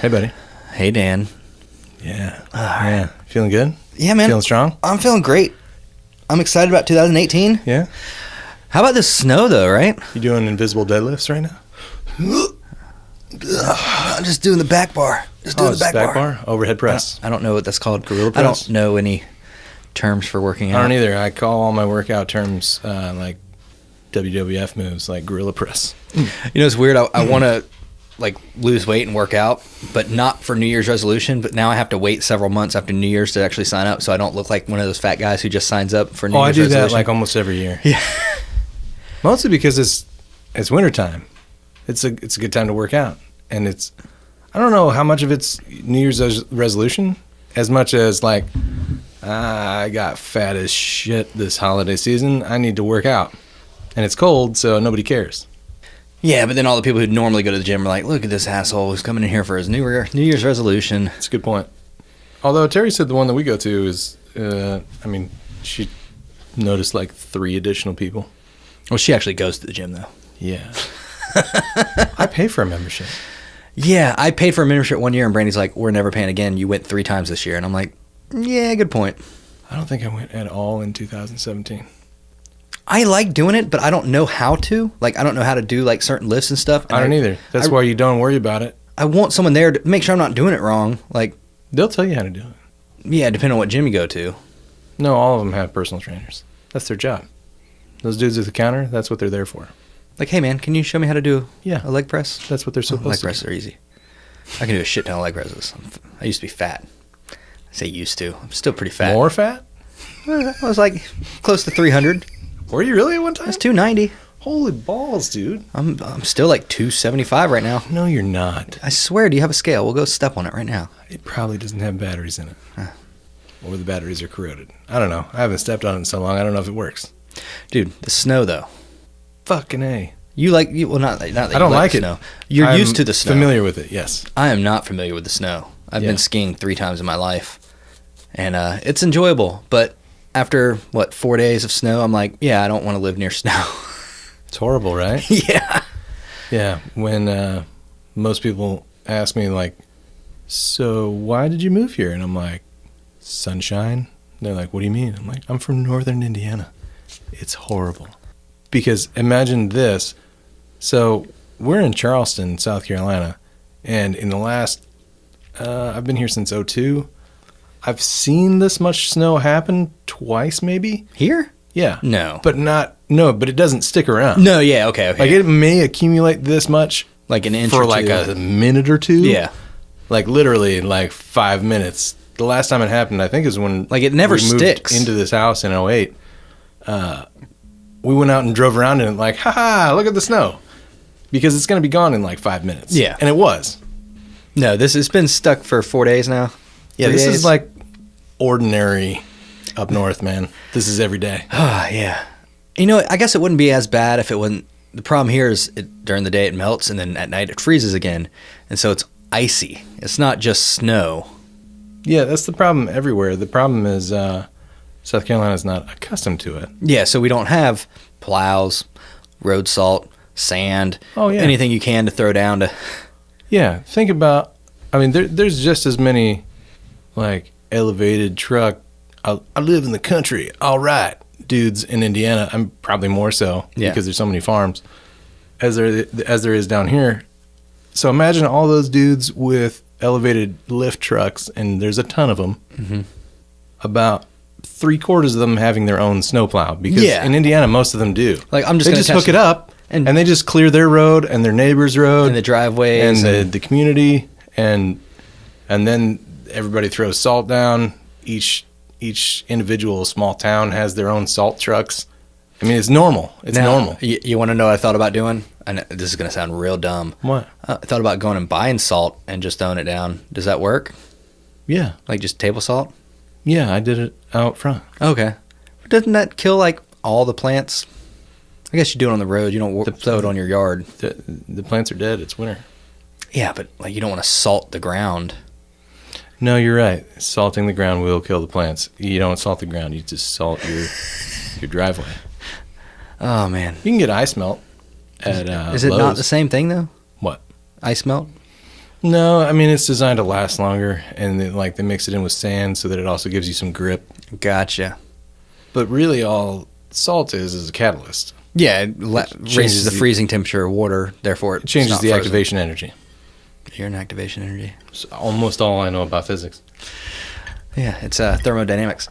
Hey, buddy. Hey, Dan. Yeah. Right. Yeah. Feeling good? Yeah, man. Feeling strong? I'm feeling great. I'm excited about 2018. Yeah. How about this snow, though, right? You doing invisible deadlifts right now? I'm just doing the back bar. Just doing the back bar. Overhead press. I don't know what that's called. Gorilla I press? don't know any terms for working out. I don't either. I call all my workout terms like WWF moves, like gorilla press. You know, it's weird. I want to like lose weight and work out, but not for New Year's resolution. But now I have to wait several months after New Year's to actually sign up, so I don't look like one of those fat guys who just signs up for New Year's resolution. I do that like almost every year. Yeah. Mostly because it's wintertime. It's a good time to work out, and I don't know how much of it's New Year's resolution as much as like I got fat as shit this holiday season. I need to work out, and it's cold, so nobody cares. Yeah, but then all the people who normally go to the gym are like, look at this asshole who's coming in here for his New Year's resolution. That's a good point. Although Terry said the one that we go to is, she noticed like 3 additional people. Well, she actually goes to the gym, though. Yeah. I pay for a membership. Yeah, I paid for a membership one year, and Brandy's like, we're never paying again. You went 3 times this year. And I'm like, yeah, good point. I don't think I went at all in 2017. I like doing it, but I don't know how to. Like, I don't know how to do, like, certain lifts and stuff. And I don't either. That's why you don't worry about it. I want someone there to make sure I'm not doing it wrong. Like, they'll tell you how to do it. Yeah, depending on what gym you go to. No, all of them have personal trainers. That's their job. Those dudes at the counter, that's what they're there for. Like, hey, man, can you show me how to do a leg press? That's what they're supposed to do. Leg presses are easy. I can do a shit ton of leg presses. I used to be fat. I say used to. I'm still pretty fat. More fat? I was like close to 300. Were you really at one time? I was 290. Holy balls, dude. I'm still like 275 right now. No, you're not. I swear, do you have a scale? We'll go step on it right now. It probably doesn't have batteries in it. Or the batteries are corroded. I don't know. I haven't stepped on it in so long, I don't know if it works. Dude, the snow, though. Fucking A. Well, not that I don't like it. Snow. You're used to the snow. Familiar with it, yes. I am not familiar with the snow. I've been skiing 3 times in my life, and it's enjoyable. But after 4 days of snow, I'm like, yeah, I don't want to live near snow. It's horrible, right? Yeah. Yeah. When most people ask me, like, so why did you move here? And I'm like, sunshine. They're like, what do you mean? I'm like, I'm from northern Indiana. It's horrible. Because imagine this. So we're in Charleston, South Carolina, and in the last, I've been here since 2002. I've seen this much snow happen twice, maybe. Here? Yeah. No. But it doesn't stick around. No, yeah, okay. Like, it may accumulate this much. Like an inch for or like two. a minute or two. Yeah. Like, literally, like 5 minutes. The last time it happened, I think, is when like it never we sticks moved into this house in 2008. We went out and drove around in it like, haha, look at the snow. Because it's going to be gone in like 5 minutes. Yeah. And it was. No, it's been stuck for 4 days now. Yeah, this is like ordinary up north, man. This is every day. Ah, yeah. You know, I guess it wouldn't be as bad if it wasn't. The problem here is during the day it melts and then at night it freezes again. And so it's icy. It's not just snow. Yeah, that's the problem everywhere. The problem is South Carolina's not accustomed to it. Yeah, so we don't have plows, road salt, sand, anything you can to throw down to... Yeah, think about... I mean, there's just as many, like, elevated truck... I live in the country, all right, dudes in Indiana. I'm probably more so, because there's so many farms, as there is down here. So imagine all those dudes with elevated lift trucks, and there's a ton of them. Mm-hmm. About 3/4 of them having their own snowplow, because in Indiana most of them do. Like they just hook it up and they just clear their road and their neighbor's road and the driveways and the community, and then everybody throws salt down. Each individual small town has their own salt trucks. I mean, it's normal. It's normal. You want to know what I thought about doing? And this is going to sound real dumb. What? I thought about going and buying salt and just throwing it down. Does that work? Yeah. Like just table salt? Yeah, I did it out front. Okay. Doesn't that kill like all the plants? I guess you do it on the road. You don't throw it on your yard. The plants are dead. It's winter. Yeah, but like you don't want to salt the ground. No, you're right. Salting the ground will kill the plants. You don't salt the ground. You just salt your driveway. Oh, man. You can get ice melt at Is it Lowe's. not the same thing, though? What? Ice melt? No, I mean it's designed to last longer, and they mix it in with sand so that it also gives you some grip. Gotcha. But really, all salt is a catalyst. Yeah, it changes raises the the- freezing temperature of water, therefore It changes not the frozen. activation energy. You're an activation energy. It's almost all I know about physics. Yeah, it's thermodynamics.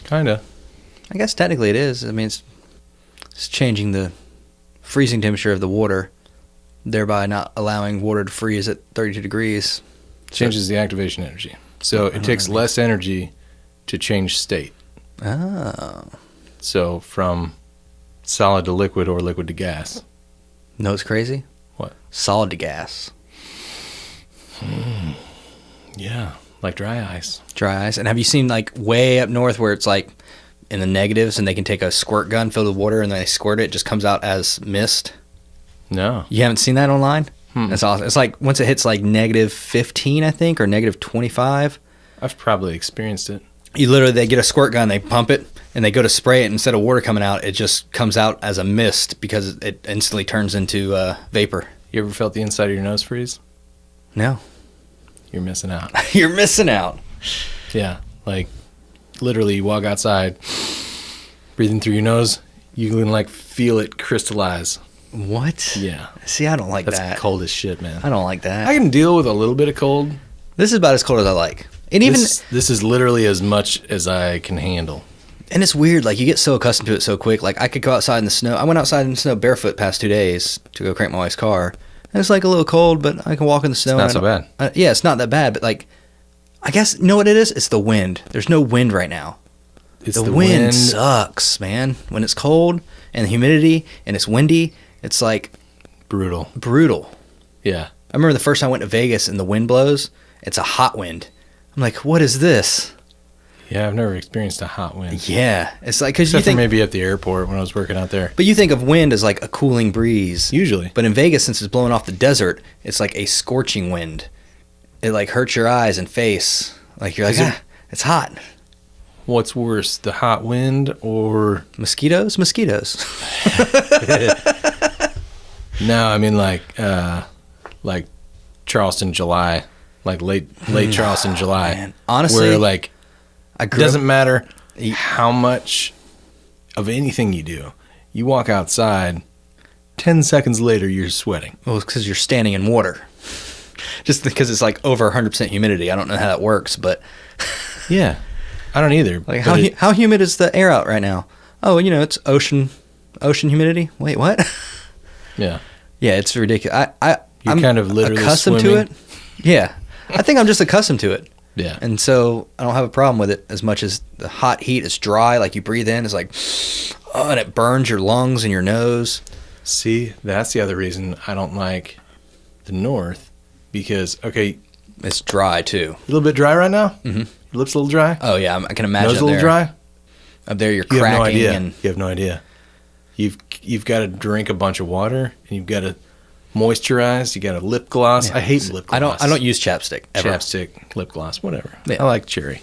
Kinda. I guess technically it is. I mean, it's changing the freezing temperature of the water, thereby not allowing water to freeze at 32 degrees. Changes the activation energy. So it takes less energy to change state. Oh. So from solid to liquid or liquid to gas. No, it's crazy? What? Solid to gas. Yeah, like dry ice. Dry ice. And have you seen like way up north where it's like in the negatives and they can take a squirt gun filled with water and then they squirt it, it just comes out as mist? No. You haven't seen that online? Hmm. That's awesome. It's like once it hits like negative 15, I think, or negative 25, I've probably experienced it. they get a squirt gun, they pump it, and they go to spray it. And instead of water coming out, it just comes out as a mist because it instantly turns into vapor. You ever felt the inside of your nose freeze? No. You're missing out. You're missing out. Yeah, like literally you walk outside, breathing through your nose, you can like feel it crystallize. What? Yeah. See, I don't like That's that. cold as shit, man. I don't like that. I can deal with a little bit of cold. This is about as cold as I like. And even This is literally as much as I can handle. and it's weird, like you get so accustomed to it so quick. Like I could go outside in the snow. I went outside in the snow barefoot past 2 days to go crank my wife's car. And it's like a little cold, but I can walk in the snow. Not and so I don't- bad. yeah, it's not that bad, but like I guess you know what it is? It's the wind. There's no wind right now. It's The wind sucks, man. When it's cold and the humidity and it's windy, it's like brutal. brutal. Yeah. I remember the first time I went to Vegas and the wind blows. It's a hot wind. I'm like, what is this? Yeah, I've never experienced a hot wind. Yeah, it's like because you Except for think, maybe at the airport when I was working out there. but you think of wind as like a cooling breeze. Usually. But in Vegas, since it's blowing off the desert, it's like a scorching wind. It like hurts your eyes and face. Like you're like, Is it- it's hot. What's worse, the hot wind or... Mosquitoes. No, I mean like Charleston, July. Like late Charleston, July. Man, honestly, where like I it grew doesn't up, matter Ye- how much of anything you do. You walk outside, 10 seconds later you're sweating. well, it's because you're standing in water. Just because it's like over 100% humidity. I don't know how that works, but Yeah. I don't either. like but how humid is the air out right now? Oh, it's ocean humidity. Wait, what? yeah. Yeah, it's ridiculous. You're I'm kind of literally accustomed swimming. to it. Yeah, I think I'm just accustomed to it, Yeah. and so I don't have a problem with it as much as the hot heat. It's dry, like you breathe in, it's like, oh, and it burns your lungs and your nose. See, that's the other reason I don't like the north because okay, It's dry too. a little bit dry right now. Mhm. Your lips a little dry. Oh yeah, I can imagine. Nose a up little there. dry. Up there, you're You have cracking, no idea. and You have no idea. You've got to drink a bunch of water and you've got to moisturize. You got to lip gloss. I hate lip gloss. I don't use chapstick ever. chapstick, lip gloss, whatever. Yeah. I like cherry.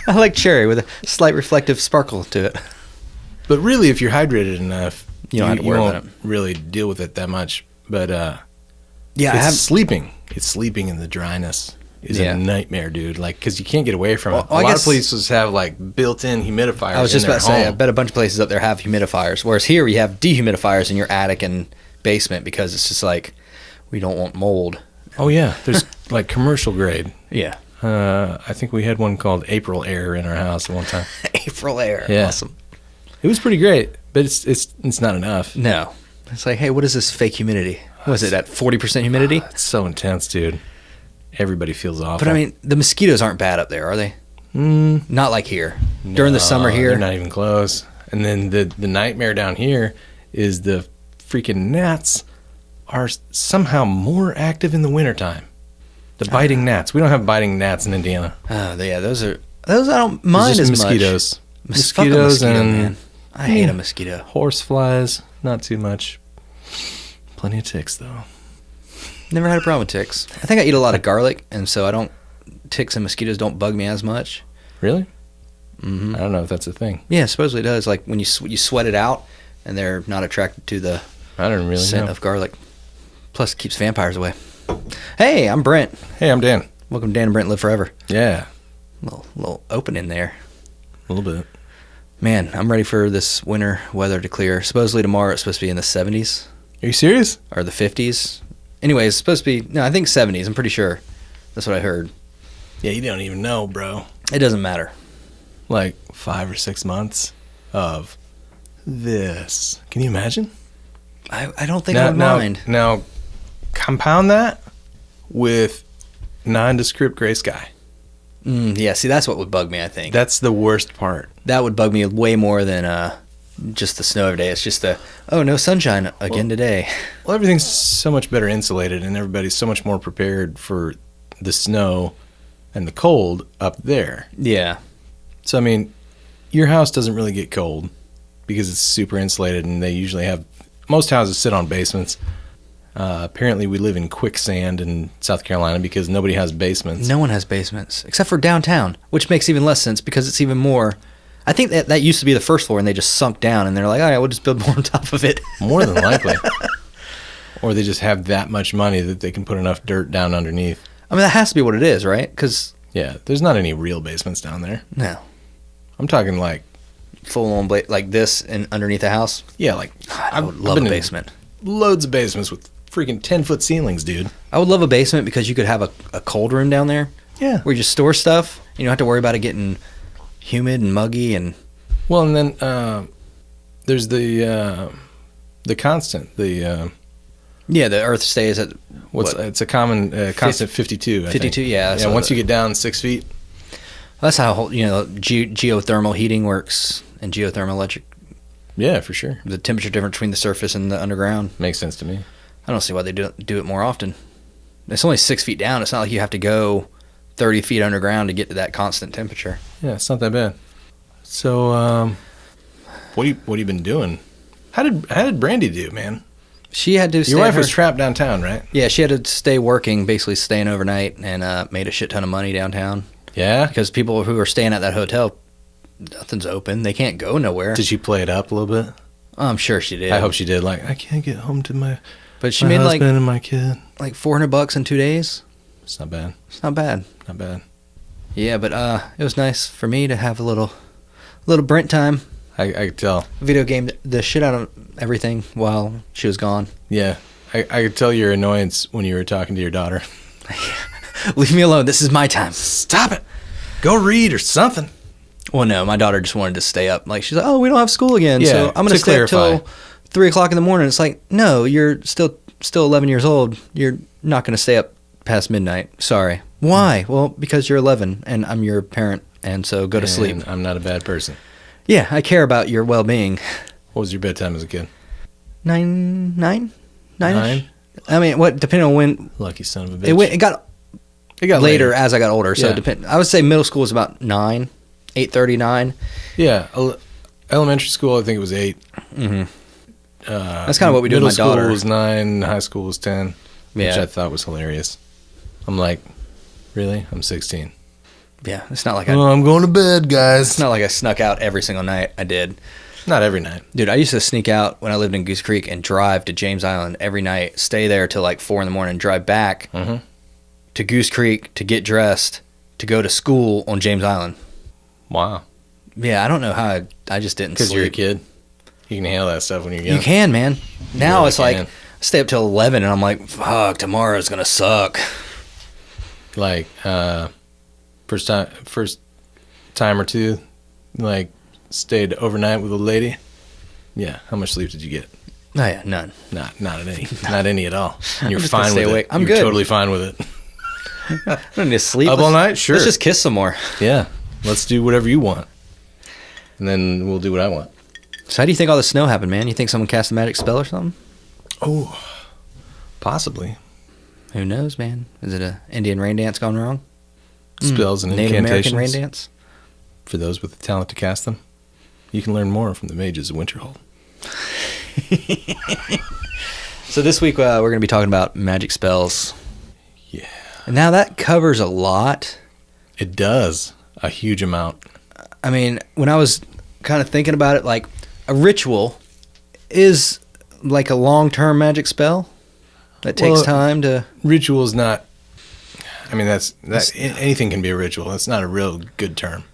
I like cherry with a slight reflective sparkle to it. But really, if you're hydrated enough, You don't have to worry won't about it. really deal with it that much. But Yeah, I it's have. sleeping. It's sleeping in the dryness is Yeah. a nightmare, dude. Like, because you can't get away from it. Well, I A lot guess- of places have like built-in humidifiers. I was just in about to their say, I home. bet a bunch of places up there have humidifiers, whereas here we have dehumidifiers in your attic and basement because it's just like we don't want mold. Oh yeah, there's like commercial grade. Yeah. I think we had one called April Air in our house at one time. April air. Yeah. Awesome. It was pretty great, but it's not enough. No. It's like, hey, what is this fake humidity? Was it at 40% humidity? It's so intense, dude. Everybody feels awful. But I mean, the mosquitoes aren't bad up there, are they? Not like here. During the summer No, here. they're not even close. And then the nightmare down here is the freaking gnats are somehow more active in the wintertime. The biting gnats. We don't have biting gnats in Indiana. Oh, yeah, those I don't It's mind just as mosquitoes. much. Fuck a Mosquitoes mosquito, and man. I hate a mosquito. horse flies. Not too much. Plenty of ticks though. Never had a problem with ticks. I think I eat a lot of garlic, and so ticks and mosquitoes don't bug me as much. Really? Mm-hmm. I don't know if that's a thing. Yeah, supposedly it does. Like when you sweat it out, and they're not attracted to the I don't really scent know. of garlic. Plus, it keeps vampires away. Hey, I'm Brent. Hey, I'm Dan. Welcome to Dan and Brent Live Forever. Yeah, Little opening there. a little bit. Man, I'm ready for this winter weather to clear. Supposedly tomorrow it's supposed to be in the 70s Are you serious? or the 50s. Anyways, it's supposed to be, no, I think 70s. I'm pretty sure. That's what I heard. Yeah, you don't even know, bro. It doesn't matter. Like 5 or 6 months of this. Can you imagine? I don't think I would mind. Now, compound that with nondescript gray sky. Yeah, see, that's what would bug me, I think. That's the worst part. That would bug me way more than just the snow every day. It's just no sunshine again today. Well, everything's so much better insulated, and everybody's so much more prepared for the snow and the cold up there. Yeah. So, I mean, your house doesn't really get cold because it's super insulated, and they usually have, most houses sit on basements. Apparently, we live in quicksand in South Carolina because nobody has basements. No one has basements except for downtown, which makes even less sense because it's even more. I think that used to be the first floor and they just sunk down and they're like, all right, we'll just build more on top of it. More than likely. Or they just have that much money that they can put enough dirt down underneath. I mean, that has to be what it is, right? Because Yeah, there's not any real basements down there. no, I'm talking like, full on like this and underneath the house. yeah, like I would love a been in basement. Loads of basements with freaking 10-foot ceilings, dude. I would love a basement because you could have a cold room down there Yeah. where you just store stuff. You don't have to worry about it getting humid and muggy and Well, and then there's the constant, the yeah, the earth stays at it's a common constant 52. I 52, think. yeah. Yeah. So Once you get down 6 feet. that's how geothermal heating works and geothermal electric. Yeah, for sure. The temperature difference between the surface and the underground. Makes sense to me. I don't see why they do it more often. It's only 6 feet down. It's not like you have to go 30 feet underground to get to that constant temperature. Yeah, it's not that bad. So, what you been doing? How did Brandy do, man? She had to stay Your wife at was her- trapped downtown, right? Yeah, she had to stay working, basically staying overnight, and made a shit ton of money downtown. Yeah. Because people who are staying at that hotel, nothing's open. They can't go nowhere. Did she play it up a little bit? I'm sure she did. I hope she did. Like, I can't get home to my But she my made husband and my kid. like $400 in 2 days. It's not bad. It's not bad. Not bad. Yeah, but it was nice for me to have a little Brent time. I could tell. Video gamed the shit out of everything while she was gone. Yeah. I could tell your annoyance when you were talking to your daughter. Leave me alone. This is my time. Stop it. Go read or something. Well, no, my daughter just wanted to stay up. Like, she's like, oh, we don't have school again, Yeah, so I'm going to to stay up clarify. till 3 o'clock in the morning. It's like, no, you're still 11 years old. You're not going to stay up past midnight. Sorry. Why? Well, because you're 11 and I'm your parent, and so go to sleep. And I'm not a bad person. Yeah, I care about your well-being. What was your bedtime as a kid? 9-ish? Nine? I mean, what? Depending on when Lucky son of a bitch. it got It got later as I got older. So Yeah. I would say middle school was about 9, 8:30, 9. Yeah. Elementary school, I think it was 8. Mm-hmm. That's kind of what we do with my Middle daughter. school was 9. High school was 10. Which Yeah. I thought was hilarious. I'm like, really? I'm 16. Yeah, it's not like I'm going to bed, guys. it's not like I snuck out every single night. I did. Not every night. Dude, I used to sneak out when I lived in Goose Creek and drive to James Island every night, stay there till like 4 in the morning, drive back Mhm. to Goose Creek to get dressed to go to school on James Island. Wow. Yeah, I don't know how I just didn't Because sleep. you're a kid. You can handle that stuff when you're young. You can, man. Now really it's like, can. I stay up till 11 and I'm like, fuck, tomorrow's going to suck. Like, first time or two, like, stayed overnight with a lady. Yeah. How much sleep did you get? Oh, yeah, none. Not any. Not any at all. And you're just gonna fine stay with awake. it. I'm You're good. totally fine with it. I don't need to sleep. Up all night? Sure. Let's just kiss some more. Yeah. Let's do whatever you want. And then we'll do what I want. So how do you think all this snow happened, man? You think someone cast a magic spell or something? Oh, possibly. Who knows, man? Is it a Indian rain dance gone wrong? Spells and Native incantations. American rain dance? For those with the talent to cast them. You can learn more from the mages of Winterhold. So this week we're going to be talking about magic spells. Yeah. And now that covers a lot. It does. A huge amount. I mean, when I was kind of thinking about it, like a ritual is like a long-term magic spell. That takes Well, time to. Ritual is not. I mean, anything can be a ritual. That's not a real good term.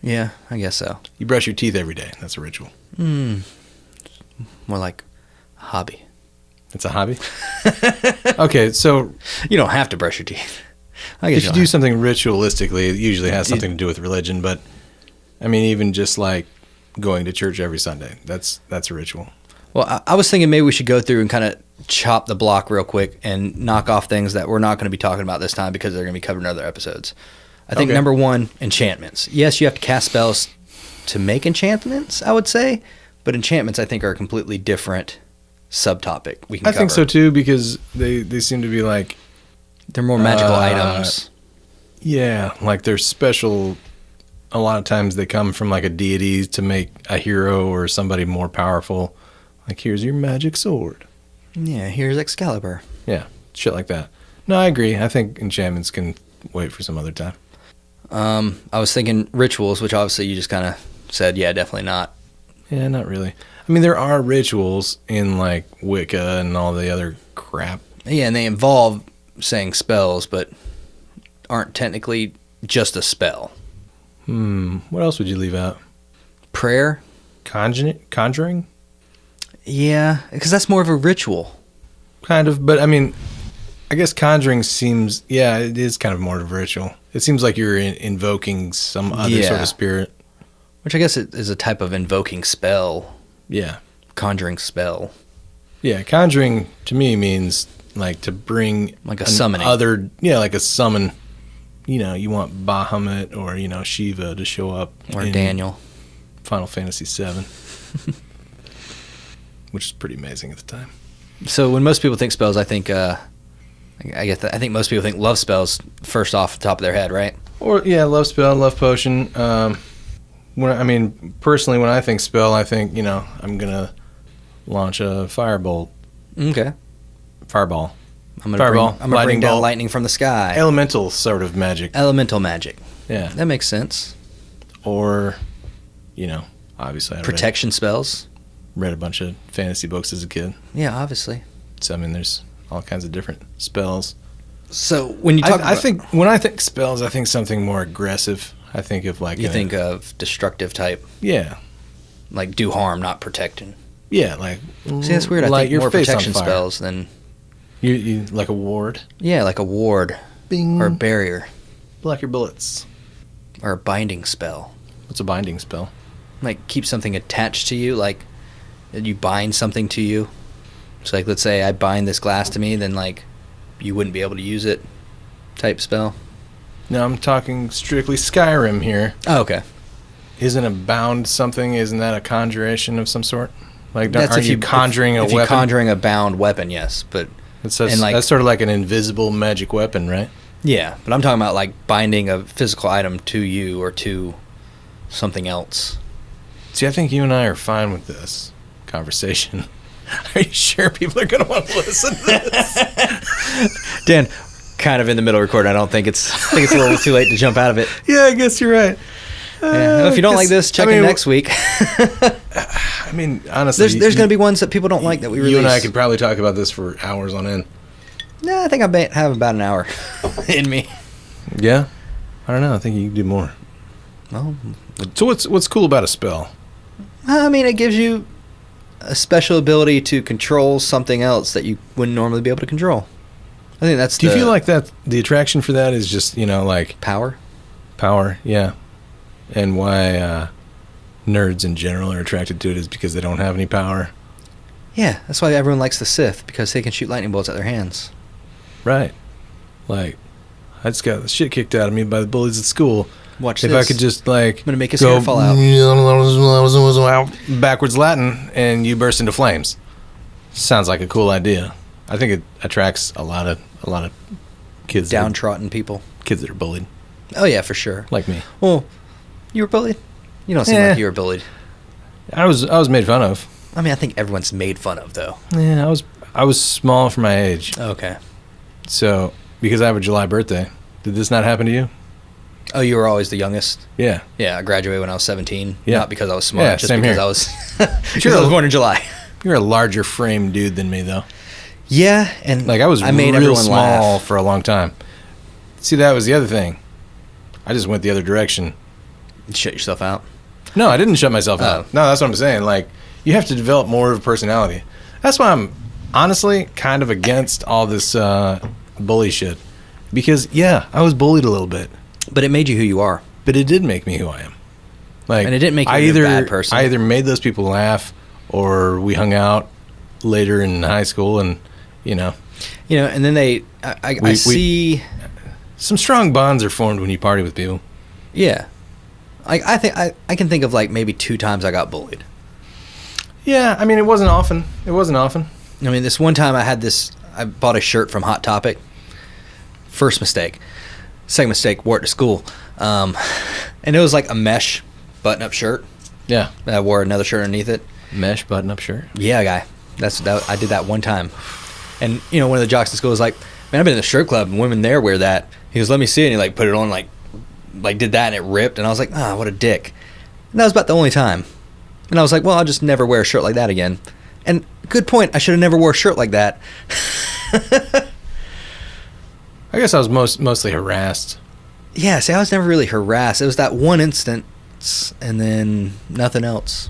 Yeah, I guess so. You brush your teeth every day. That's a ritual. More like a hobby. It's a hobby. Okay, so You don't have to brush your teeth. I guess if you do something ritualistically, it usually has something to do with religion. But I mean, even just like going to church every Sunday, that's a ritual. Well, I was thinking maybe we should go through and kind of chop the block real quick and knock off things that we're not going to be talking about this time because they're going to be covered in other episodes. I think Okay. number one, enchantments. Yes, you have to cast spells to make enchantments, I would say, but enchantments I think are a completely different subtopic we can I cover. think so too, because they seem to be like, They're more magical items. yeah, like they're special. A lot of times they come from like a deity to make a hero or somebody more powerful. Like, here's your magic sword. Yeah, here's Excalibur. Yeah, shit like that. No, I agree. I think enchantments can wait for some other time. I was thinking rituals, which obviously you just kind of said, yeah, definitely not. Yeah, not really. I mean, there are rituals in like Wicca and all the other crap. Yeah, and they involve saying spells, but aren't technically just a spell. What else would you leave out? Prayer? Conjuring? Yeah, because that's more of a ritual. Kind of, but I mean, I guess conjuring seems, yeah, it is kind of more of a ritual. It seems like you're invoking some other sort Yeah. of spirit. Which I guess it is a type of invoking spell, Yeah. conjuring spell. Yeah, conjuring to me means like to bring Like a summoning. Like a summon. You know, you want Bahamut or, Shiva to show up. Or in Daniel. Final Fantasy VII. Which is pretty amazing at the time. So when most people think spells, I think I think most people think love spells first off the top of their head, right? Or, yeah, love spell, love potion. Personally, when I think spell, I think, I'm going to launch a firebolt. Okay. Fireball. I'm gonna Fireball, bring lightning down bolt. lightning from the sky. Elemental sort of magic. Elemental magic. Yeah. That makes sense. Or, obviously I Protection spells. read a bunch of fantasy books as a kid. Yeah, obviously. So, I mean, there's all kinds of different spells. So when you talk, I think when I think spells, I think something more aggressive. I think of like you think of destructive type, yeah, like do harm, not protecting. yeah, like See, that's weird. I light think your more face on protection fire. spells than You like a ward, yeah, like a ward Bing. or a barrier block your bullets. or a binding spell. What's a binding spell? Like keep something attached to you, like you bind something to you. So like let's say I bind this glass to me, then like you wouldn't be able to use it type spell. No, I'm talking strictly Skyrim here. Oh, okay. Isn't a bound something? Isn't that a conjuration of some sort? Like, That's aren't you conjuring a if weapon? you're conjuring a bound weapon, yes, but That's and, like- that's sort of like an invisible magic weapon, right? yeah, but I'm talking about like binding a physical item to you or to something else. See, I think you and I are fine with this conversation. Are you sure people are going to want to listen to this? Dan, kind of in the middle of recording. I think it's a little too late to jump out of it. Yeah, I guess you're right. Yeah. If you don't like this, check in next week. I mean, honestly, There's going to be ones that people don't like that we release. You and I could probably talk about this for hours on end. Yeah, I think I have about an hour in me. Yeah, I don't know. I think you can do more. Well, So what's cool about a spell? I mean, it gives you a special ability to control something else that you wouldn't normally be able to control. I think that's. Do you feel like that the attraction for that is just like power? power? Yeah, and why nerds in general are attracted to it is because they don't have any power. Yeah, that's why everyone likes the Sith, because they can shoot lightning bolts at their hands. Right. Like, I just got the shit kicked out of me by the bullies at school. Watch If this. I could just, like, I'm gonna make his hair fall out. backwards Latin, and you burst into flames. Sounds like a cool idea. I think it attracts a lot of kids, Downtrodden people. kids that are bullied, Oh yeah, for sure. like me. Well, you were bullied? You don't seem Eh. like you were bullied. I was made fun of. I mean, I think everyone's made fun of, though. Yeah, I was small for my age. Okay. So, because I have a July birthday, did this not happen to you? Oh, you were always the youngest? Yeah. Yeah, I graduated when I was 17. Yeah. Not because I was smart, Yeah, just same because here. I was because I was born in July. You're a larger frame dude than me, though. Yeah, and Like I was made real everyone small laugh. for a long time. See, that was the other thing. I just went the other direction. Shut yourself out. No, I didn't shut myself Oh. out. No, that's what I'm saying. Like, you have to develop more of a personality. That's why I'm honestly kind of against all this bully shit. Because, yeah, I was bullied a little bit. But it made you who you are. But it did make me who I am. Like, And it didn't make you I a either, bad person. I either made those people laugh or we hung out later in high school and, you know. You know, and then I see... Some strong bonds are formed when you party with people. Yeah. I think I can think of like maybe 2 times I got bullied. Yeah, I mean, it wasn't often. It wasn't often. I mean, this one time I bought a shirt from Hot Topic. First mistake. Second mistake, wore it to school. And it was like a mesh button-up shirt. Yeah. I wore another shirt underneath it. Mesh button-up shirt. Yeah, guy. I did that one time. And, you know, one of the jocks in school was like, man, I've been in the strip club and women there wear that. He goes, let me see it. And he like put it on, like did that and it ripped. And I was like, what a dick. And that was about the only time. And I was like, well, I'll just never wear a shirt like that again. And good point. I should have never wore a shirt like that. I guess I was mostly harassed. Yeah, see, I was never really harassed. It was that one instance and then nothing else.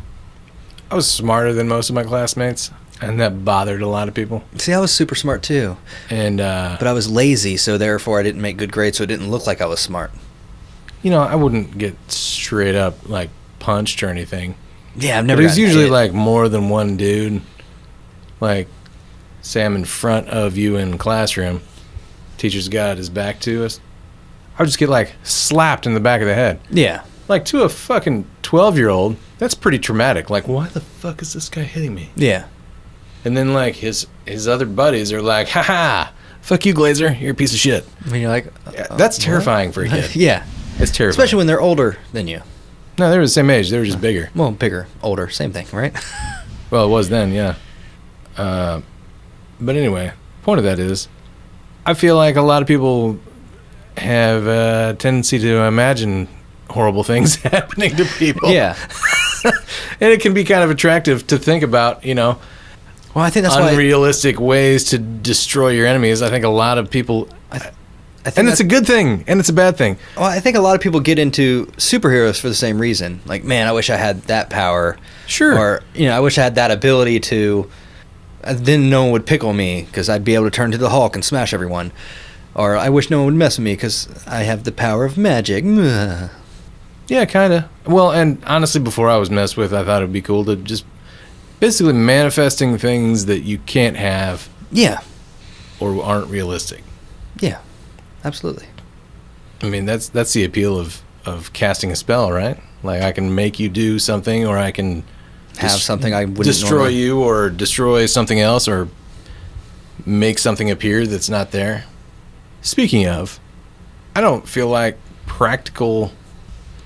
I was smarter than most of my classmates, and that bothered a lot of people. See, I was super smart too. And, But I was lazy, so therefore I didn't make good grades, so it didn't look like I was smart. you know, I wouldn't get straight up, like, punched or anything. Yeah, I've But never it was gotten usually, hit. like, more than one dude. Like, say I'm in front of you in classroom, teacher's got his back to us. I would just get, like, slapped in the back of the head. Yeah. Like, to a fucking 12-year-old, that's pretty traumatic. Like, why the fuck is this guy hitting me? Yeah. And then, like, his other buddies are like, ha-ha, fuck you, Glazer, you're a piece of shit. I mean, you're like... That's terrifying for a kid. Yeah. It's terrifying. Especially when they're older than you. No, they were the same age. They were just bigger. Well, bigger, older, same thing, right? Well, it was then, yeah. But anyway, point of that is, I feel like a lot of people have a tendency to imagine horrible things happening to people. Yeah. And it can be kind of attractive to think about, you know, Well, I think that's why... unrealistic ways to destroy your enemies. I think a lot of people... I think And it's a good thing, and it's a bad thing. Well, I think a lot of people get into superheroes for the same reason. Like, man, I wish I had that power. Sure. Or, you know, I wish I had that ability to... Then no one would pickle me because I'd be able to turn to the Hulk and smash everyone. Or I wish no one would mess with me because I have the power of magic. Ugh. Yeah, kind of. Well, and honestly, before I was messed with, I thought it would be cool to just... Basically manifesting things that you can't have Yeah. or aren't realistic. Yeah. Absolutely. I mean, that's the appeal of casting a spell, right? Like, I can make you do something, or I can Have something I wouldn't destroy normally... you, or destroy something else, or make something appear that's not there. Speaking of, I don't feel like practical,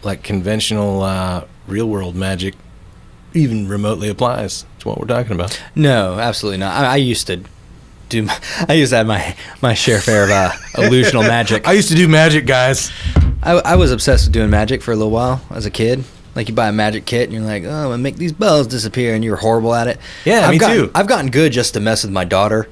like conventional, real-world magic even remotely applies to what we're talking about. No, absolutely not. I used to I used to have my share fair of illusional magic. I used to do magic, guys. I was obsessed with doing magic for a little while as a kid. Like, you buy a magic kit and you're like, oh, I'm gonna make these bells disappear, and you're horrible at it. Yeah, me too. I've gotten good just to mess with my daughter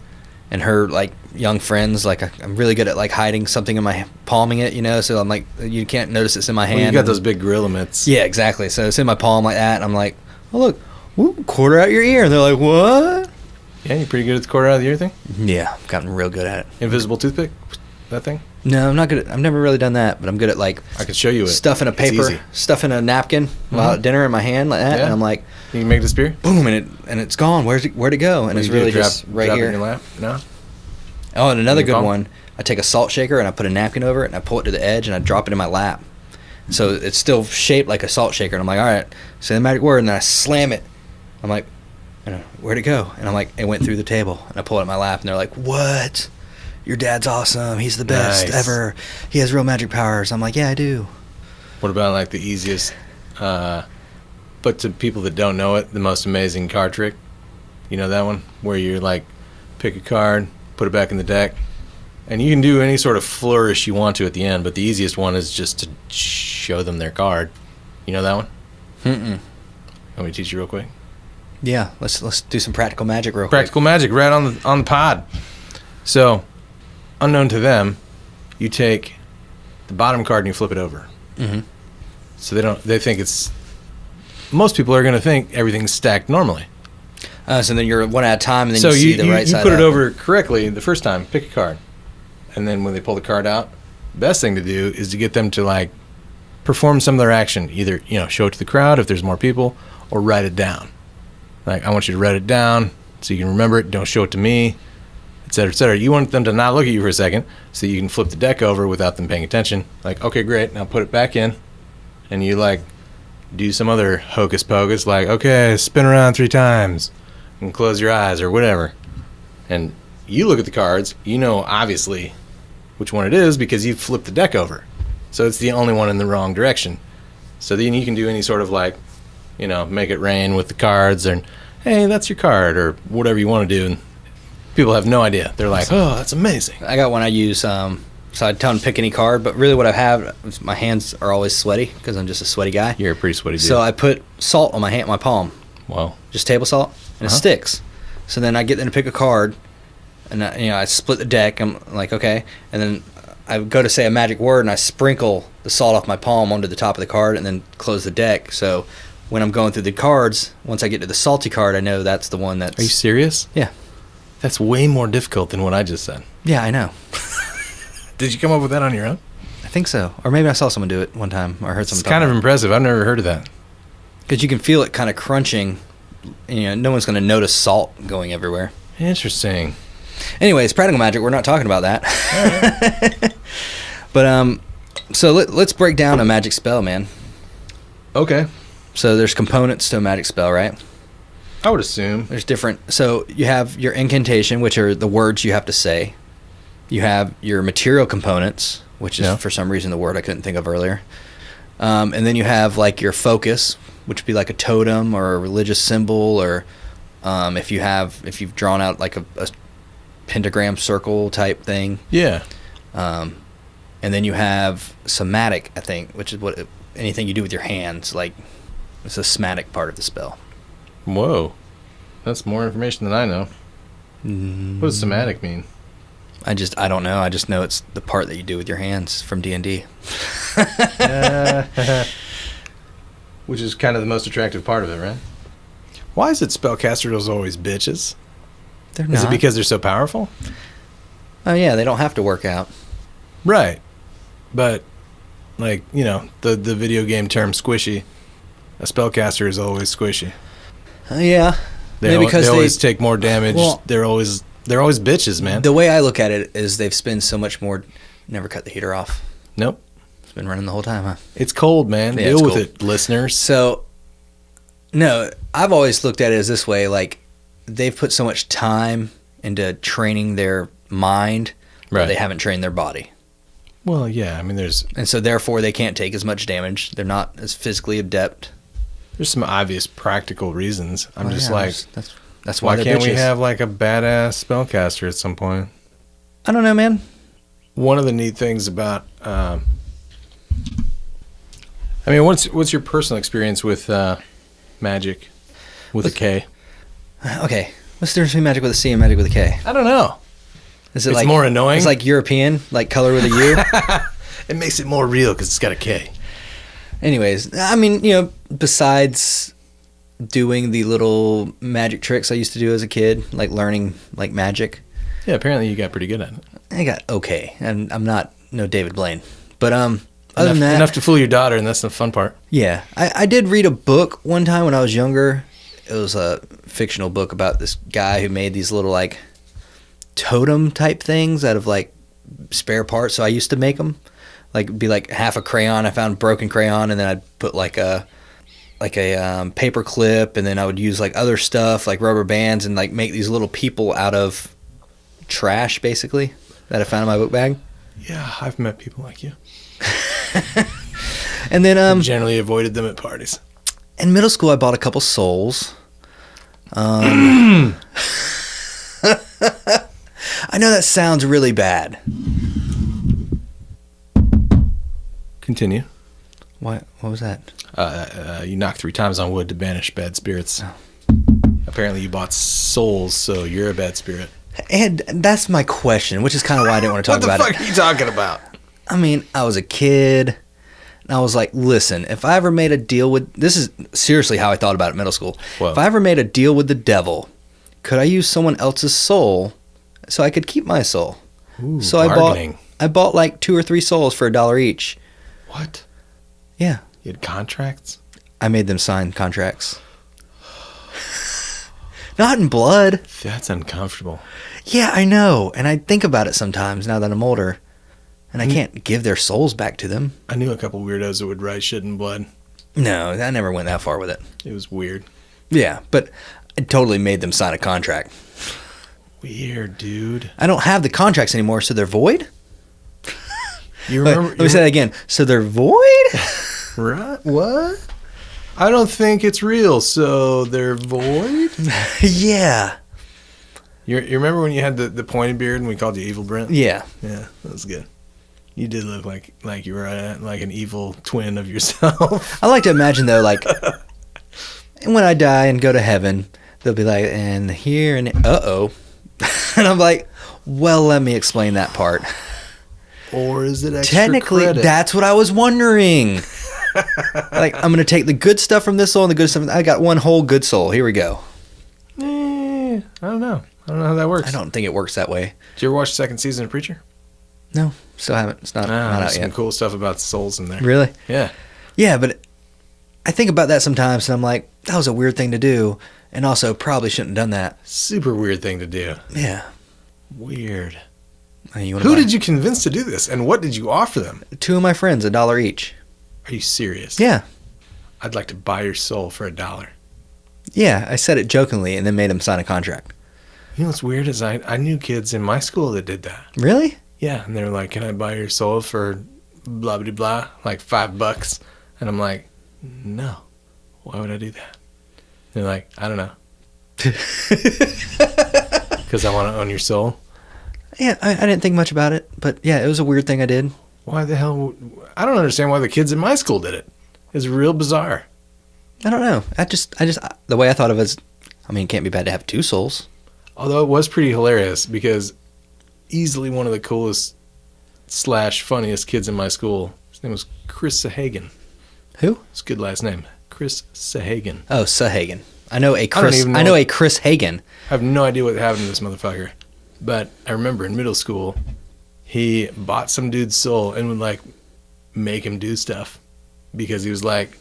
and her like young friends. Like, I'm really good at like hiding something in my palming it, you know. So I'm like, you can't notice it's in my hand. Well, you got and- those big gorilla mitts. Yeah, exactly. So it's in my palm like that, and I'm like, oh look, whoop, quarter out your ear, and they're like, what? Yeah, you're pretty good at the quarter out of the ear thing. Yeah, I've gotten real good at it. Invisible toothpick, that thing. No, I'm not good at. I've never really done that, but I'm good at like I could show you it. stuffing a It's paper, easy. stuffing a napkin while at dinner in my hand like that, Yeah. and I'm like, You can make this beer. boom, and it's gone. Where'd it go? And it's What do you really do, just right drop it here. in your lap? No. Oh, and another In your good palm? one. I take a salt shaker and I put a napkin over it and I pull it to the edge and I drop it in my lap. So it's still shaped like a salt shaker. And I'm like, all right, say the magic word, and then I slam it. I'm like, where'd it go? And I'm like, it went through the table. And I pull it in my lap, and they're like, what? Your dad's awesome. He's the best Nice. ever. He has real magic powers. I'm like, yeah, I do. What about like the easiest, but to people that don't know it, the most amazing card trick? You know that one? Where you like pick a card, put it back in the deck, and you can do any sort of flourish you want to at the end, but the easiest one is just to show them their card. You know that one? Mm-mm. Let me teach you real quick. Yeah, let's do some practical magic real quick. Practical magic right on the pod. So, unknown to them, you take the bottom card and you flip it over. Mm-hmm. So they think it's, most people are going to think everything's stacked normally. So then you're one at a time, and then So you see the right side. You put it up. over correctly the first time. Pick a card, and then when they pull the card out, the best thing to do is to get them to like perform some of their action. Either show it to the crowd if there's more people, or write it down. Like, I want you to write it down so you can remember it. Don't show it to me, et cetera, et cetera. You want them to not look at you for a second so you can flip the deck over without them paying attention. Like, okay, great. Now put it back in. And you, like, do some other hocus pocus. Like, okay, spin around 3 times and close your eyes or whatever. And you look at the cards. You know, obviously, which one it is because you've flipped the deck over. So it's the only one in the wrong direction. So then you can do any sort of, like, make it rain with the cards, and hey, that's your card, or whatever you want to do. And people have no idea. They're like, oh, that's amazing. I got one I use, so I tell them to pick any card, but really what I have is my hands are always sweaty because I'm just a sweaty guy. You're a pretty sweaty dude. So I put salt on my palm. Wow. Just table salt, and it sticks. So then I get them to pick a card, and I split the deck. I'm like, okay, and then I go to say a magic word, and I sprinkle the salt off my palm onto the top of the card, and then close the deck. So when I'm going through the cards, once I get to the salty card, I know that's the one that's... Are you serious? Yeah. That's way more difficult than what I just said. Yeah, I know. Did you come up with that on your own? I think so. Or maybe I saw someone do it one time, or I heard someone It's kind of impressive. I've never heard of that. Because you can feel it kind of crunching. No one's going to notice salt going everywhere. Interesting. Anyways, practical magic, we're not talking about that. All right. But, so let's break down a magic spell, man. Okay. So there's components to a magic spell, right? I would assume. There's different. So you have your incantation, which are the words you have to say. You have your material components, which is for some reason the word I couldn't think of earlier. And then you have like your focus, which would be like a totem or a religious symbol, or if you've drawn out like a pentagram circle type thing. Yeah. And then you have somatic, I think, which is anything you do with your hands, like. It's a somatic part of the spell. Whoa. That's more information than I know. What does somatic mean? I don't know. I just know it's the part that you do with your hands from D&D. Which is kind of the most attractive part of it, right? Why is it spellcasters always bitches? They're not. Is it because they're so powerful? Oh, yeah. They don't have to work out. Right. But, like, the video game term squishy. A spellcaster is always squishy. Yeah. They always take more damage. Well, they're always bitches, man. The way I look at it is they've spent so much more. Never cut the heater off. Nope. It's been running the whole time, huh? It's cold, man. Yeah, Deal with cold. it, listeners. So, no, I've always looked at it as this way. Like, they've put so much time into training their mind, Right. They haven't trained their body. Well, yeah. I mean, And so, therefore, they can't take as much damage. They're not as physically adept. there's some obvious practical reasons. I'm Oh, just yeah, like, that's why why they're can't we bitches. have like a badass spellcaster at some point? I don't know, man. One of the neat things about, I mean, what's your personal experience with magic with a K? Okay, what's the difference between magic with a C and magic with a K? I don't know. Is it It's like more annoying? It's like European, like color with a U. It makes it more real because it's got a K. Anyways, I mean, besides doing the little magic tricks I used to do as a kid, like learning like magic, Yeah, apparently you got pretty good at it. I got okay, and I'm not no David Blaine, but other than that, Enough to fool your daughter, and that's the fun part. yeah, I did read a book one time when I was younger. It was a fictional book about this guy who made these little like totem type things out of like spare parts. So I used to make them, like be like half a crayon. I found broken crayon, and then I'd put like a paper clip, and then I would use like other stuff like rubber bands and like make these little people out of trash basically that I found in my book bag. Yeah, I've met people like you. And then Generally avoided them at parties. in middle school I bought a couple souls. I know that sounds really bad. Continue. What was that? You knock 3 times on wood to banish bad spirits. Apparently you bought souls, so you're a bad spirit. And that's my question, which is kind of why I didn't want to talk about it. What the fuck are you talking about? I mean, I was a kid, and I was like, listen, if I ever made a deal with... This is seriously how I thought about it in middle school. Whoa. If I ever made a deal with the devil, could I use someone else's soul so I could keep my soul? Ooh, So bargaining. I bought like 2 or 3 souls for $1 each. What? Yeah. You had contracts? I made them sign contracts. Not in blood. That's uncomfortable. Yeah, I know. And I think about it sometimes now that I'm older. And I can't give their souls back to them. I knew a couple weirdos that would write shit in blood. No, I never went that far with it. It was weird. Yeah, but I totally made them sign a contract. Weird, dude. I don't have the contracts anymore, so they're void? You Wait, remember? let me say that again. So they're void? Right? What? I don't think it's real, so they're void? Yeah. You remember when you had the pointed beard and we called you Evil Brent? Yeah. Yeah, that was good. You did look like you were like an evil twin of yourself. I like to imagine, though, like, when I die and go to heaven, they'll be like, and here and uh-oh. And I'm like, well, let me explain that part. Or is it extra Technically, credit? that's what I was wondering. Like, I'm going to take the good stuff from this soul and the good stuff. I got one whole good soul. Here we go. I don't know. I don't know how that works. I don't think it works that way. Did you ever watch the second season of Preacher? No, still haven't. It's not out There's some yet. cool stuff about souls in there. Really? Yeah. Yeah, but I think about that sometimes, and I'm like, that was a weird thing to do, and also probably shouldn't have done that. Super weird thing to do. Yeah. Weird. You Who did you convince to do this, and what did you offer them? 2 of my friends, $1 each. Are you serious? Yeah. I'd like to buy your soul for $1. Yeah, I said it jokingly and then made them sign a contract. You know what's weird is I knew kids in my school that did that. Really? Yeah, and they were like, "Can I buy your soul for blah blah blah, like $5?" And I'm like, "No, why would I do that?" They're like, "I don't know, because I want to own your soul." Yeah, I didn't think much about it, but yeah, it was a weird thing I did. Why the hell? I don't understand why the kids in my school did it. It's real bizarre. I don't know. I just the way I thought of it is, I mean, it can't be bad to have 2 souls. Although it was pretty hilarious because easily one of the coolest / funniest kids in my school. His name was Chris Sahagan. Who? It's a good last name, Chris Sahagan. Oh, Sahagan. I know a don't Chris. even know. I know a Chris Hagan. I have no idea what happened to this motherfucker. But I remember in middle school, he bought some dude's soul and would like make him do stuff because he was like,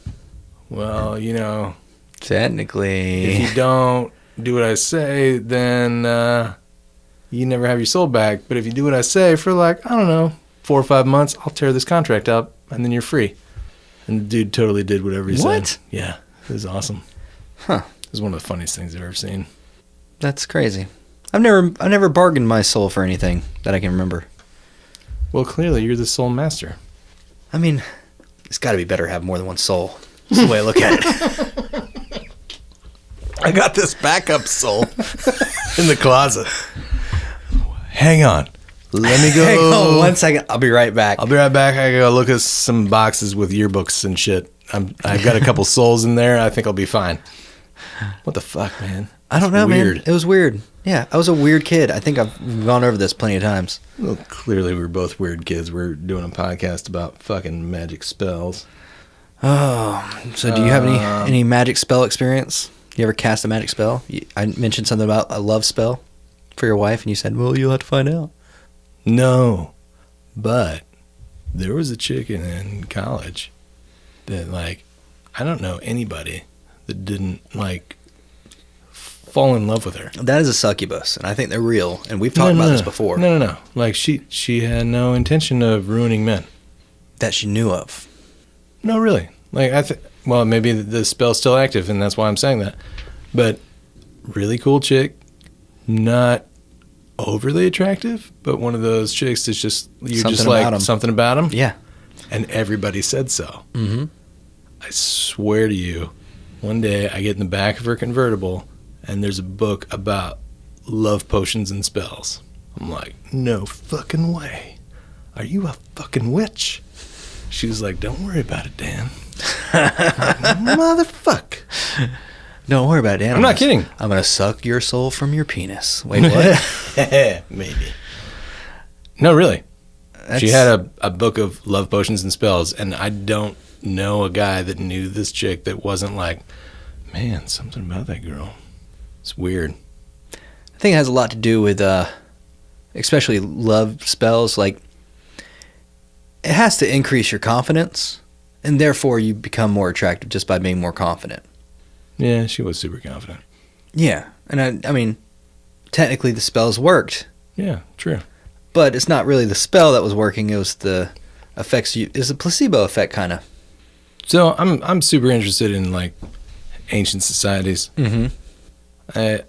well, you know, Technically. if you don't do what I say, then you never have your soul back. But if you do what I say for like, I don't know, 4 or 5 months, I'll tear this contract up and then you're free. And the dude totally did whatever he What? said. Yeah, it was awesome. Huh. It was one of the funniest things I've ever seen. That's crazy. I've never bargained my soul for anything that I can remember. Well, clearly you're the soul master. I mean, it's got to be better to have more than one soul. That's the way I look at it. I got this backup soul in the closet. Hang on. Let me go. Hang on 1 second. I'll be right back. I'll be right back. I gotta look at some boxes with yearbooks and shit. I've got a couple souls in there. I think I'll be fine. What the fuck, man? I don't know, Weird. man. It was weird. Yeah, I was a weird kid. I think I've gone over this plenty of times. Well, clearly we're both weird kids. We're doing a podcast about fucking magic spells. Oh, so do you have any magic spell experience? You ever cast a magic spell? I mentioned something about a love spell for your wife, and you said, well, you'll have to find out. No, but there was a chick in college that, like, I don't know anybody that didn't, like, fall in love with her. That is a succubus, and I think they're real, and we've talked about this before. No. Like, she had no intention of ruining men. That she knew of. No, really. Like, well, maybe the spell's still active, and that's why I'm saying that. But really cool chick, not overly attractive, but one of those chicks that's just, you're Something just like, about 'em. something about them. Yeah. And everybody said so. Mm-hmm. I swear to you, one day I get in the back of her convertible, and there's a book about love potions and spells. I'm like, no fucking way. Are you a fucking witch? She was like, don't worry about it, Dan. I'm like, motherfuck. Don't worry about it, Dan. I'm not kidding. I'm going to suck your soul from your penis. Wait, what? Maybe. No, really. She That's- had a book of love potions and spells, and I don't know a guy that knew this chick that wasn't like, man, something about that girl. It's weird. I think it has a lot to do with, especially love spells. Like, it has to increase your confidence, and therefore you become more attractive just by being more confident. Yeah, she was super confident. Yeah, and I mean, technically the spells worked, Yeah, true. but it's not really the spell that was working. It was the effects. It's a placebo effect, kind of. So I'm super interested in like ancient societies. Mm-hmm. I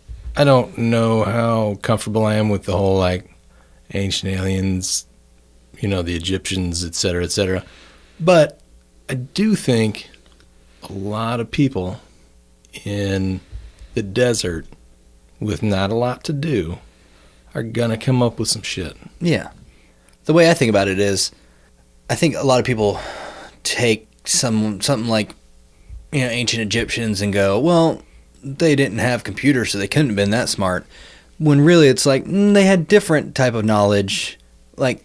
don't know how comfortable I am with the whole like ancient aliens, the Egyptians, et cetera, but I do think a lot of people in the desert with not a lot to do are gonna come up with some shit. Yeah. The way I think about it is, I think a lot of people take something like, ancient Egyptians and go, well, they didn't have computers, so they couldn't have been that smart. When really it's like, they had different type of knowledge. Like,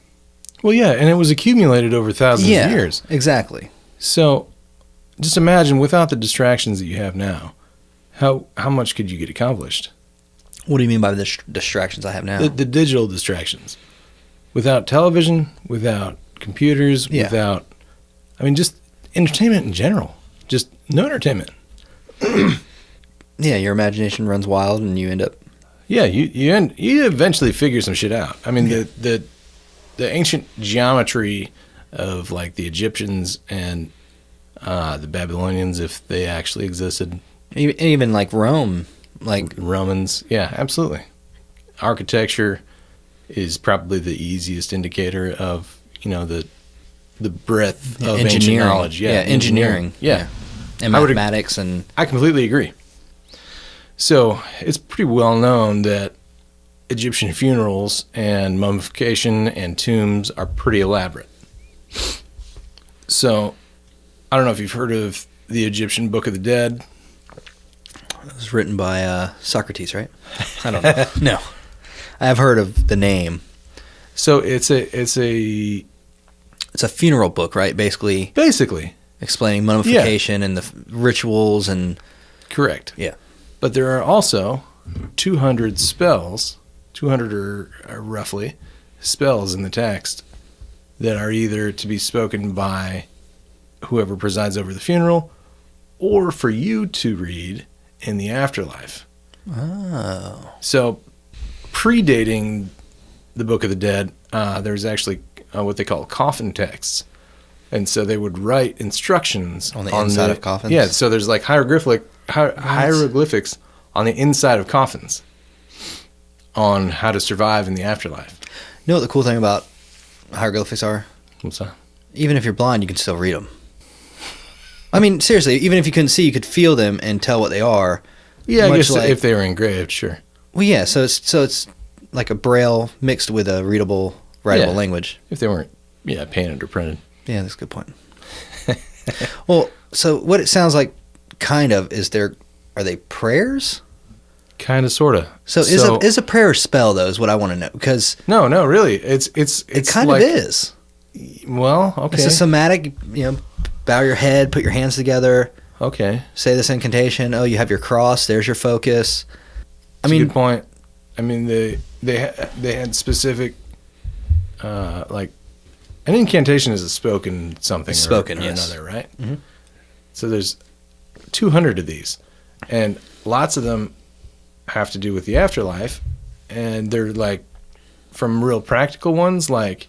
Well, yeah, and it was accumulated over thousands yeah, of years. exactly. So just imagine without the distractions that you have now, how much could you get accomplished? What do you mean by the distractions I have now? The digital distractions. Without television, without computers, Yeah. without, just entertainment in general. Just no entertainment. Yeah, your imagination runs wild and you end up... Yeah, you eventually figure some shit out. The ancient geometry of like the Egyptians and the Babylonians, if they actually existed, Even like Rome, like... Romans, yeah, absolutely. Architecture is probably the easiest indicator of the breadth of ancient engineering. knowledge. Yeah, engineering. Yeah. And I would mathematics and... I completely agree. So it's pretty well known that Egyptian funerals and mummification and tombs are pretty elaborate. So I don't know if you've heard of the Egyptian Book of the Dead. It was written by Socrates, right? I don't know. No. I have heard of the name. So it's a It's a funeral book, right? Basically basically explaining mummification and the rituals and... correct. Yeah. But there are also 200 spells, 200 or roughly spells in the text that are either to be spoken by whoever presides over the funeral or for you to read in the afterlife. Oh. So predating the Book of the Dead, there's actually what they call coffin texts. And so they would write instructions On the inside of coffins? Yeah, so there's like hieroglyphics on the inside of coffins on how to survive in the afterlife. You know what the cool thing about hieroglyphics are? What's that? Even if you're blind, you can still read them. Seriously, even if you couldn't see, you could feel them and tell what they are. Yeah, I Much guess like- if they were engraved, sure. Well, yeah, so it's like a braille mixed with a writable Yeah. language. If they weren't, painted or printed. Yeah, that's a good point. Well, so what it sounds like, kind of, are they prayers? Kind of, sort of. So is a prayer a spell though? Is what I want to know, because No, really. It's it kind like, of is. Well, okay. It's a somatic. Bow your head, put your hands together, Okay. say this incantation. Oh, you have your cross. There's your focus. That's a good point. They had specific like an incantation is a spoken something Spoken, or yes. another, right? Mhm. So there's 200 of these, and lots of them have to do with the afterlife, and they're like from real practical ones, like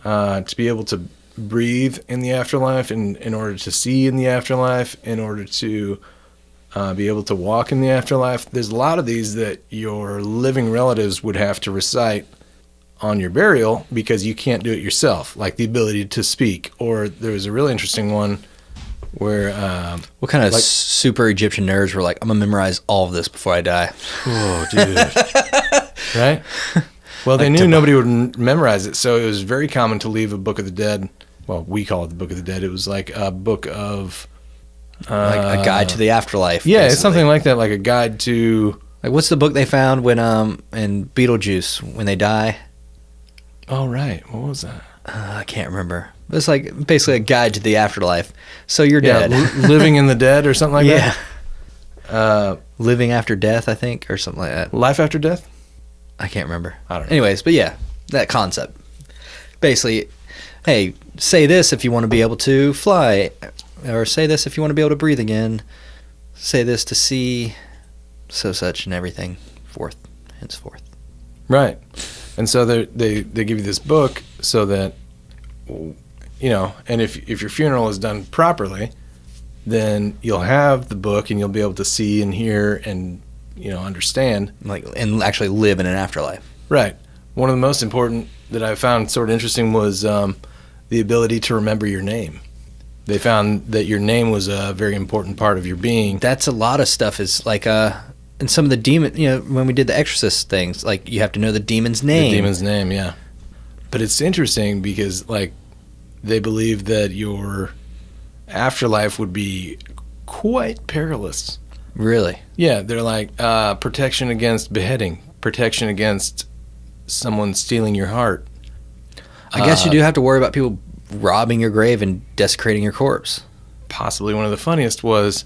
to be able to breathe in the afterlife, in order to see in the afterlife, in order to be able to walk in the afterlife. There's a lot of these that your living relatives would have to recite on your burial because you can't do it yourself, like the ability to speak. Or there was a really interesting one where What kind of like- super Egyptian nerds were like, I'm gonna memorize all of this before I die? oh dude right, well, they knew nobody would memorize it, so it was very common to leave a Book of the Dead. Well, we call it the Book of the Dead. It was like a book of Like a guide to the afterlife. Yeah, it's basically. something like that, like a guide to. Like, what's the book they found when in Beetlejuice when they die? Oh right, what was that? I can't remember. It's like basically a guide to the afterlife. So you're Yeah, dead. Living in the Dead or something like Yeah. that. Living after death, I think, or something like that. Life after death. I can't remember. I don't know. Anyways, but yeah, that concept. Basically, hey, say this if you want to be able to fly, or say this if you want to be able to breathe again. Say this to see, so such and everything forth, henceforth. Right, and so they give you this book so that, you know, and if your funeral is done properly, then you'll have the book and you'll be able to see and hear and, you know, understand. Like, and actually live in an afterlife. Right. One of the most important that I found sort of interesting was the ability to remember your name. They found that your name was a very important part of your being. That's a lot of stuff. Is like and some of the demon. You know, when we did the Exorcist things, like you have to know the demon's name. The demon's name, yeah. But it's interesting because, like, they believe that your afterlife would be quite perilous. Really? Yeah, they're like protection against beheading, protection against someone stealing your heart. I guess you do have to worry about people robbing your grave and desecrating your corpse. Possibly one of the funniest was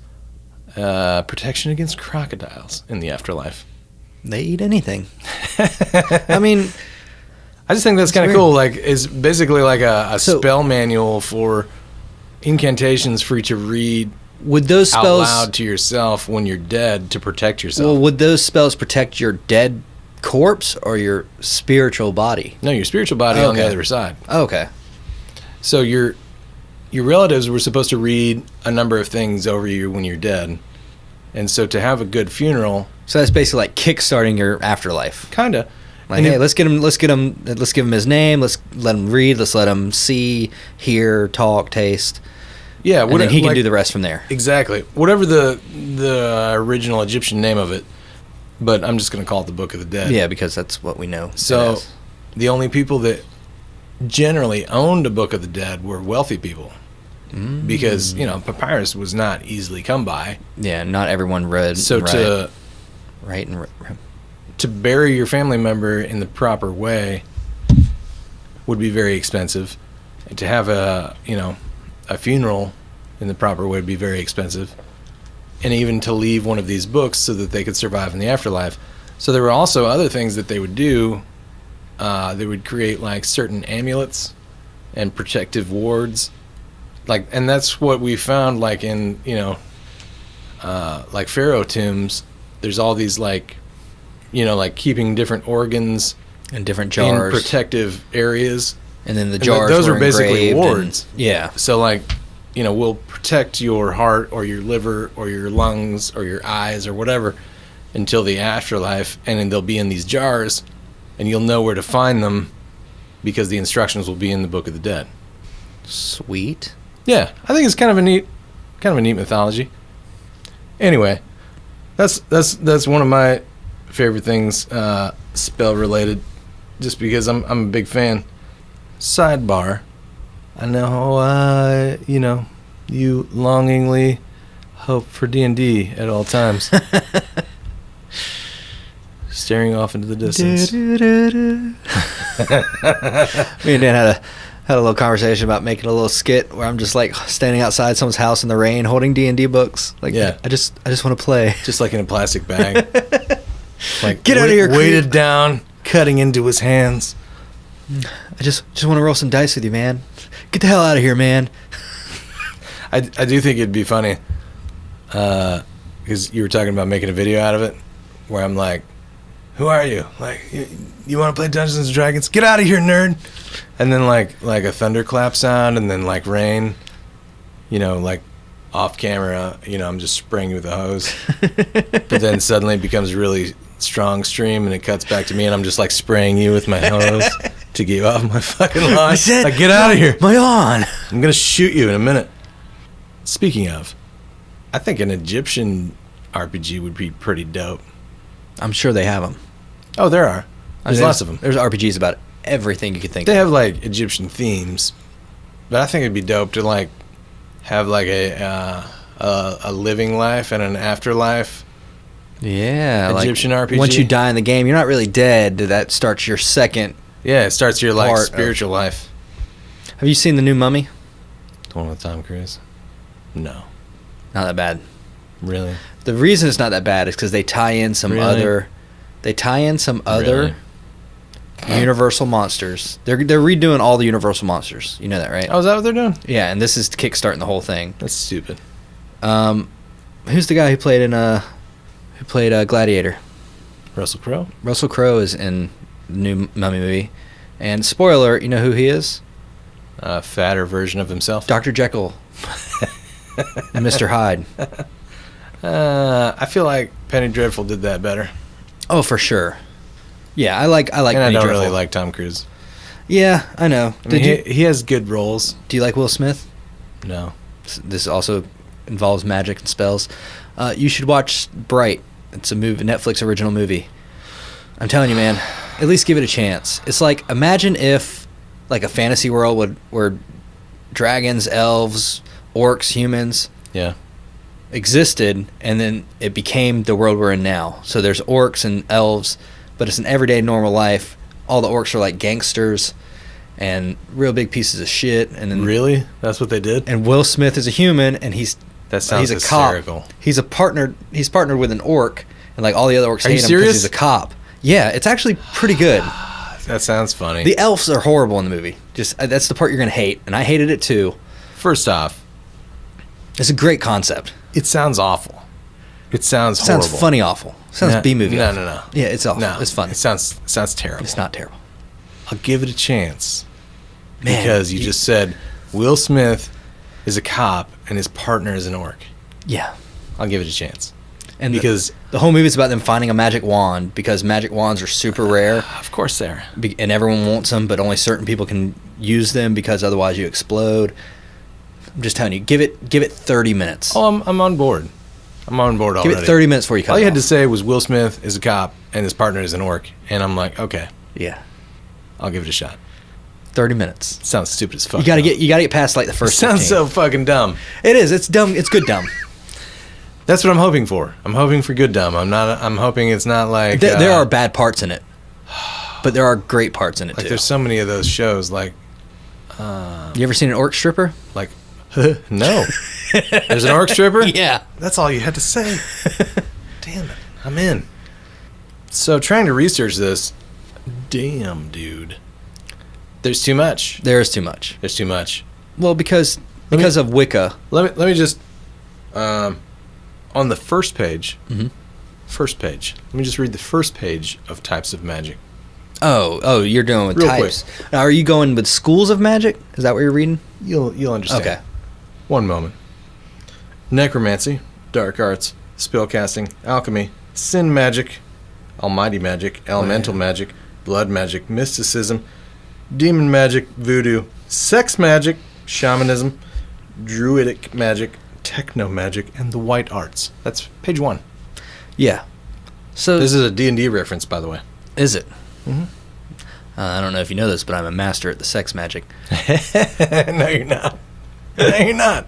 protection against crocodiles in the afterlife. They eat anything. I mean, I just think that's kind of weird. cool. Like, it's basically like a So- spell manual for incantations for you to read would those out spells? loud to yourself when you're dead to protect yourself. Well, would those spells protect your dead corpse or your spiritual body? No, your spiritual body on the Okay. other side. Okay. So your relatives were supposed to read a number of things over you when you're dead, and so to have a good funeral, So that's basically like kickstarting your afterlife. kinda. Like, And hey, if- let's give him his name. Let's let him read. Let's let him see, hear, talk, taste, yeah, and then he can like- do the rest from there. exactly whatever the original Egyptian name of it. But I'm just gonna call it the Book of the Dead. Yeah, because that's what we know. it So as. the only people that generally owned a Book of the Dead were wealthy people, because you know papyrus was not easily come by. Yeah, not everyone read. So and write and to bury your family member in the proper way would be very expensive, and to have a funeral in the proper way would be very expensive, and even to leave one of these books so that they could survive in the afterlife. So there were also other things that they would do. They would create like certain amulets and protective wards, like, and that's what we found, like in like pharaoh tombs. There's all these like keeping different organs in different jars, in protective areas. and then the And jars. those were are basically engraved wards. and- yeah, So like, we'll protect your heart or your liver or your lungs or your eyes or whatever until the afterlife, and then they'll be in these jars, and you'll know where to find them because the instructions will be in the Book of the Dead. sweet. Yeah, I think it's kind of a neat mythology. Anyway, that's one of my favorite things, spell related, just because I'm a big fan. Sidebar, I know you longingly hope for D&D at all times. Staring off into the distance. Me and Dan had a little conversation about making a little skit where I'm just like standing outside someone's house in the rain holding D&D books. Like, Yeah. I just want to play. Just like in a plastic bag. Like, Get out of here, creep. weighted down, cutting into his hands. I just want to roll some dice with you, man. Get the hell out of here, man. I do think it'd be funny, because you were talking about making a video out of it, where I'm like, who are you? Like, you want to play Dungeons and Dragons? Get out of here, nerd! And then like a thunderclap sound, and then like rain, like off camera, I'm just spraying you with a hose. But then suddenly it becomes a really strong stream, and it cuts back to me, and I'm just like spraying you with my hose to get you off my fucking lawn. Like, get out of here! My lawn. I'm gonna shoot you in a minute. Speaking of, I think an Egyptian RPG would be pretty dope. I'm sure they have them. Oh, there are. There's lots of them. There's RPGs about everything you could think They of. have like Egyptian themes, but I think it'd be dope to like have like a a living life and an afterlife. Yeah, Egyptian RPG. Once you die in the game, you're not really dead. That starts your second. Yeah, it starts your like Part spiritual life. Have you seen the new Mummy? The one with Tom Cruise? No. Not that bad. Really? The reason it's not that bad is because they tie in some Really? other. They tie in some other Really? Universal monsters. They're redoing all the Universal monsters. You know that, right? Oh, is that what they're doing? Yeah, and this is kickstarting the whole thing. That's stupid. Who's the guy who played Gladiator? Russell Crowe? Russell Crowe is in the new Mummy movie, and spoiler, you know who he is? A fatter version of himself? Dr. Jekyll and Mr. Hyde. I feel like Penny Dreadful did that better. Oh, for sure. Yeah, I like. And I Penny don't Dreadful. really like Tom Cruise. Yeah, I know. I mean, he has good roles. Do you like Will Smith? No. This also involves magic and spells. You should watch Bright. It's a Netflix original movie. I'm telling you, man, at least give it a chance. It's like, imagine if like a fantasy world where dragons, elves, orcs, humans Yeah. existed, and then it became the world we're in now. So there's orcs and elves, but it's an everyday normal life. All the orcs are like gangsters and real big pieces of shit. And then Really? That's what they did? And Will Smith is a human, and That sounds he's a cop. hysterical. He's partnered with an orc, and like all the other orcs Are you hate him serious? because he's a cop. Yeah, it's actually pretty good. That sounds funny. The elves are horrible in the movie. Just that's the part you're gonna hate, and I hated it too. First off, It's a great concept. it sounds awful. It sounds It horrible. sounds funny awful. It sounds No, B-movie. No, awful. no, no. Yeah, it's awful. No, It's fun. It sounds terrible. It's not terrible. I'll give it a chance. Man, Because you just said Will Smith is a cop and his partner is an orc. Yeah. I'll give it a chance. And Because the whole movie is about them finding a magic wand, because magic wands are super rare, of course they are. and everyone wants them, but only certain people can use them because otherwise you explode. I'm just telling you, give it 30 minutes. Oh, I'm on board. I'm on board Give already. it 30 minutes before you cut All it you had to off. say was Will Smith is a cop and his partner is an orc, and I'm like, okay, Yeah. I'll give it a shot. 30 minutes. Sounds stupid as fuck. You gotta though. get past like the first. Sounds 15. so fucking dumb. It is. It's dumb. It's good dumb. That's what I'm hoping for. I'm hoping for good dumb. I'm hoping it's not like There are bad parts in it, but there are great parts in it like too. there's so many of those shows like You ever seen an orc stripper? like no. There's an orc stripper? Yeah. That's all you had to say. Damn it. I'm in. So trying to research this, damn dude. There's too much. There is too much. There's too much. Well, because me- of Wicca. Let me just on the first page. Mhm. First page. Let me just read the first page of types of magic. Oh, you're doing with Real types. Now, are you going with schools of magic? Is that what you're reading? You'll understand. Okay. One moment. Necromancy, dark arts, spellcasting, alchemy, sin magic, almighty magic, elemental magic, blood magic, mysticism, demon magic, voodoo, sex magic, shamanism, druidic magic, techno magic, and the white arts. That's page 1. Yeah. So This is a D&D reference, by the way. is it? Mhm. I don't know if you know this, but I'm a master at the sex magic. No, you're not. No, you're not.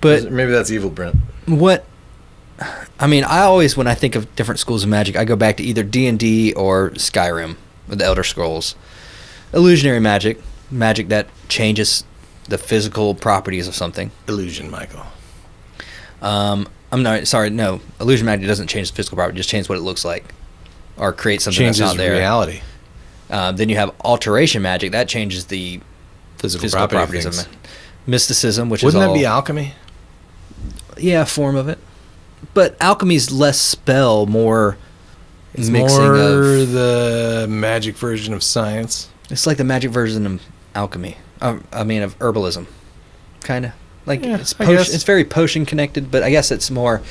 But Maybe that's evil, Brent. what? I mean, I always, when I think of different schools of magic, I go back to either D&D or Skyrim, or the Elder Scrolls. Illusionary magic, magic that changes the physical properties of something. Illusion, Michael. I'm not sorry. No, illusion magic doesn't change the physical property; just change what it looks like, or create something Changes that's not there. reality. Then you have alteration magic that changes the Physical, physical property properties of of things. mysticism, which Wouldn't is that all, be alchemy? yeah, a form of it. But alchemy's less spell, more It's mixing more of. the magic version of science. It's like the magic version of alchemy. Of herbalism, kind of like Yeah, it's I guess. it's very potion connected, but I guess it's more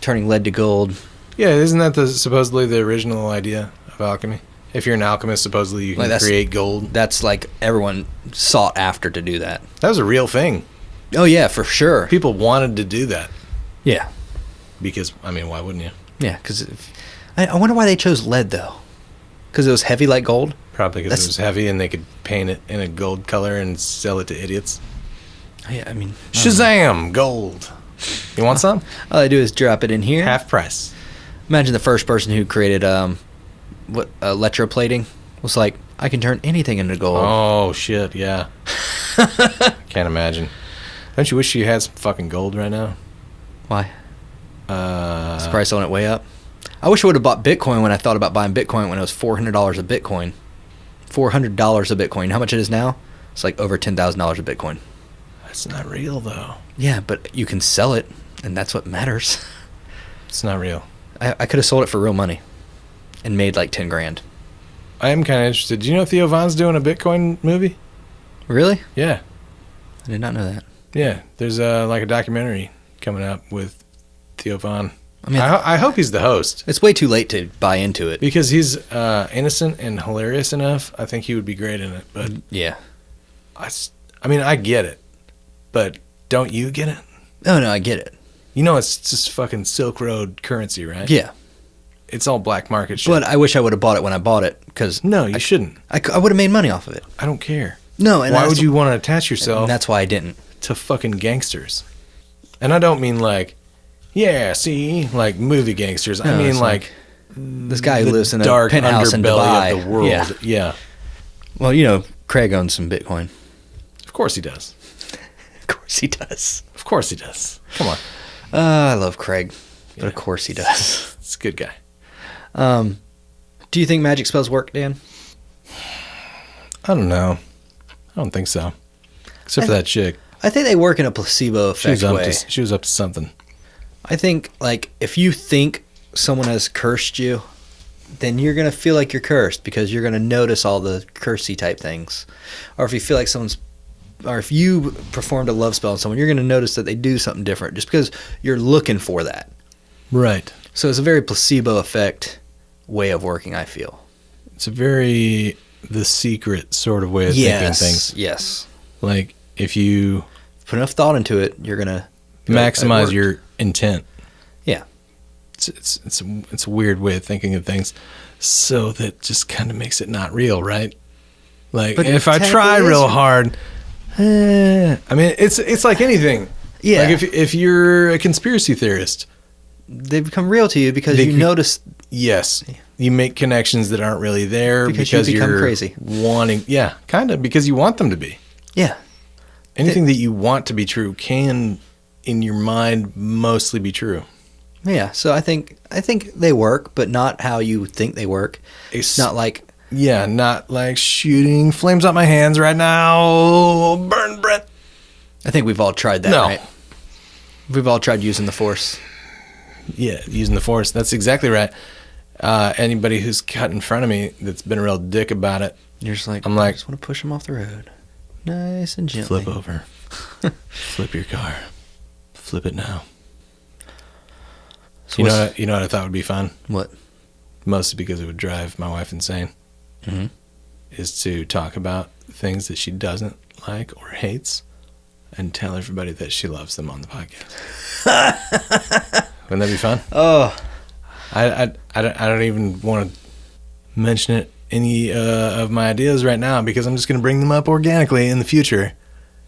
turning lead to gold. Yeah, isn't that supposedly the original idea of alchemy? If you're an alchemist, supposedly you Like can that's- create gold. That's like everyone sought after to do that. That was a real thing. Oh yeah, for sure. People wanted to do that Yeah, because, I mean, why wouldn't you? yeah. Because I wonder why they chose lead though. Because it was heavy like gold. Probably because That's- it was heavy and they could paint it in a gold color and sell it to idiots. Yeah, I mean, Shazam! Gold. You want some? all I do is drop it in here. Half price. Imagine the first person who created electroplating was like, I can turn anything into gold. Oh, shit, yeah. Can't imagine. Don't you wish you had some fucking gold right now? Why? Is the price on it way up? I wish I would have bought Bitcoin when I thought about buying Bitcoin when it was $400 a Bitcoin. $400 a Bitcoin. How much it is now? It's like over $10,000 a Bitcoin. That's not real, though. Yeah, but you can sell it, and that's what matters. It's not real. I could have sold it for real money and made like 10 grand. I am kind of interested. Do you know Theo Von's doing a Bitcoin movie? Really? Yeah. I did not know that. Yeah. There's like a documentary coming up with Theo Von. I mean, I hope he's the host. it's way too late to buy into it. Because he's innocent and hilarious enough. I think he would be great in it. But Yeah. I mean, I get it. But don't you get it? Oh, no, I get it. You know it's just fucking Silk Road currency, right? Yeah. It's all black market shit. But I wish I would have bought it when I bought it because no, you shouldn't. I would have made money off of it. I don't care. No, and Why that's- would you want to attach yourself And that's why I didn't. to fucking gangsters? And I don't mean like, yeah, see, like movie gangsters. I No, mean it's like This guy who the lives in a dark penthouse in underbelly Dubai. of the world. Yeah. Yeah, Well, you know, Craig owns some Bitcoin. of course he does. Of course he does. Of course he does. Come on, I love Craig, but Yeah. of course he does. it's a good guy. Do you think magic spells work, Dan? I don't know. I don't think so. Except for that chick. I think they work in a placebo She was effect up way. to, she was up to something. I think, like, if you think someone has cursed you, then you're going to feel like you're cursed because you're going to notice all the cursey type things. Or if you feel like or if you performed a love spell on someone, you're going to notice that they do something different just because you're looking for that. Right. So it's a very placebo effect way of working, I feel. It's a very The Secret sort of way of thinking things. Yes. Like if you Put enough thought into it, you're going to maximize your intent. Yeah. It's a weird way of thinking of things, so that just kind of makes it not real, right? Like But if I technically try it is real real. hard, I mean it's like anything. Yeah. Like if you're a conspiracy theorist, They become real to you because They you can- notice. yes, you make connections that aren't really there Because you become you're crazy. wanting, yeah, kind of because you want them to be. Yeah. Anything that you want to be true can, in your mind, mostly be true. Yeah, so I think they work, but not how you think they work. It's not like Yeah, not like shooting flames out my hands right now. Burn, Brent. I think we've all tried that, No. right? We've all tried using the force. Yeah, using the force. That's exactly right. Anybody who's cut in front of me that's been a real dick about it, You're just like, I'm I like- just want to push them off the road, nice and gently. flip over. Flip your car. Flip it now. So You know, what's- you know what I thought would be fun? what? Mostly because it would drive my wife insane. Mhm. Is to talk about things that she doesn't like or hates, and tell everybody that she loves them on the podcast. Wouldn't that be fun? Oh, I don't even want to mention it any of my ideas right now because I'm just going to bring them up organically in the future,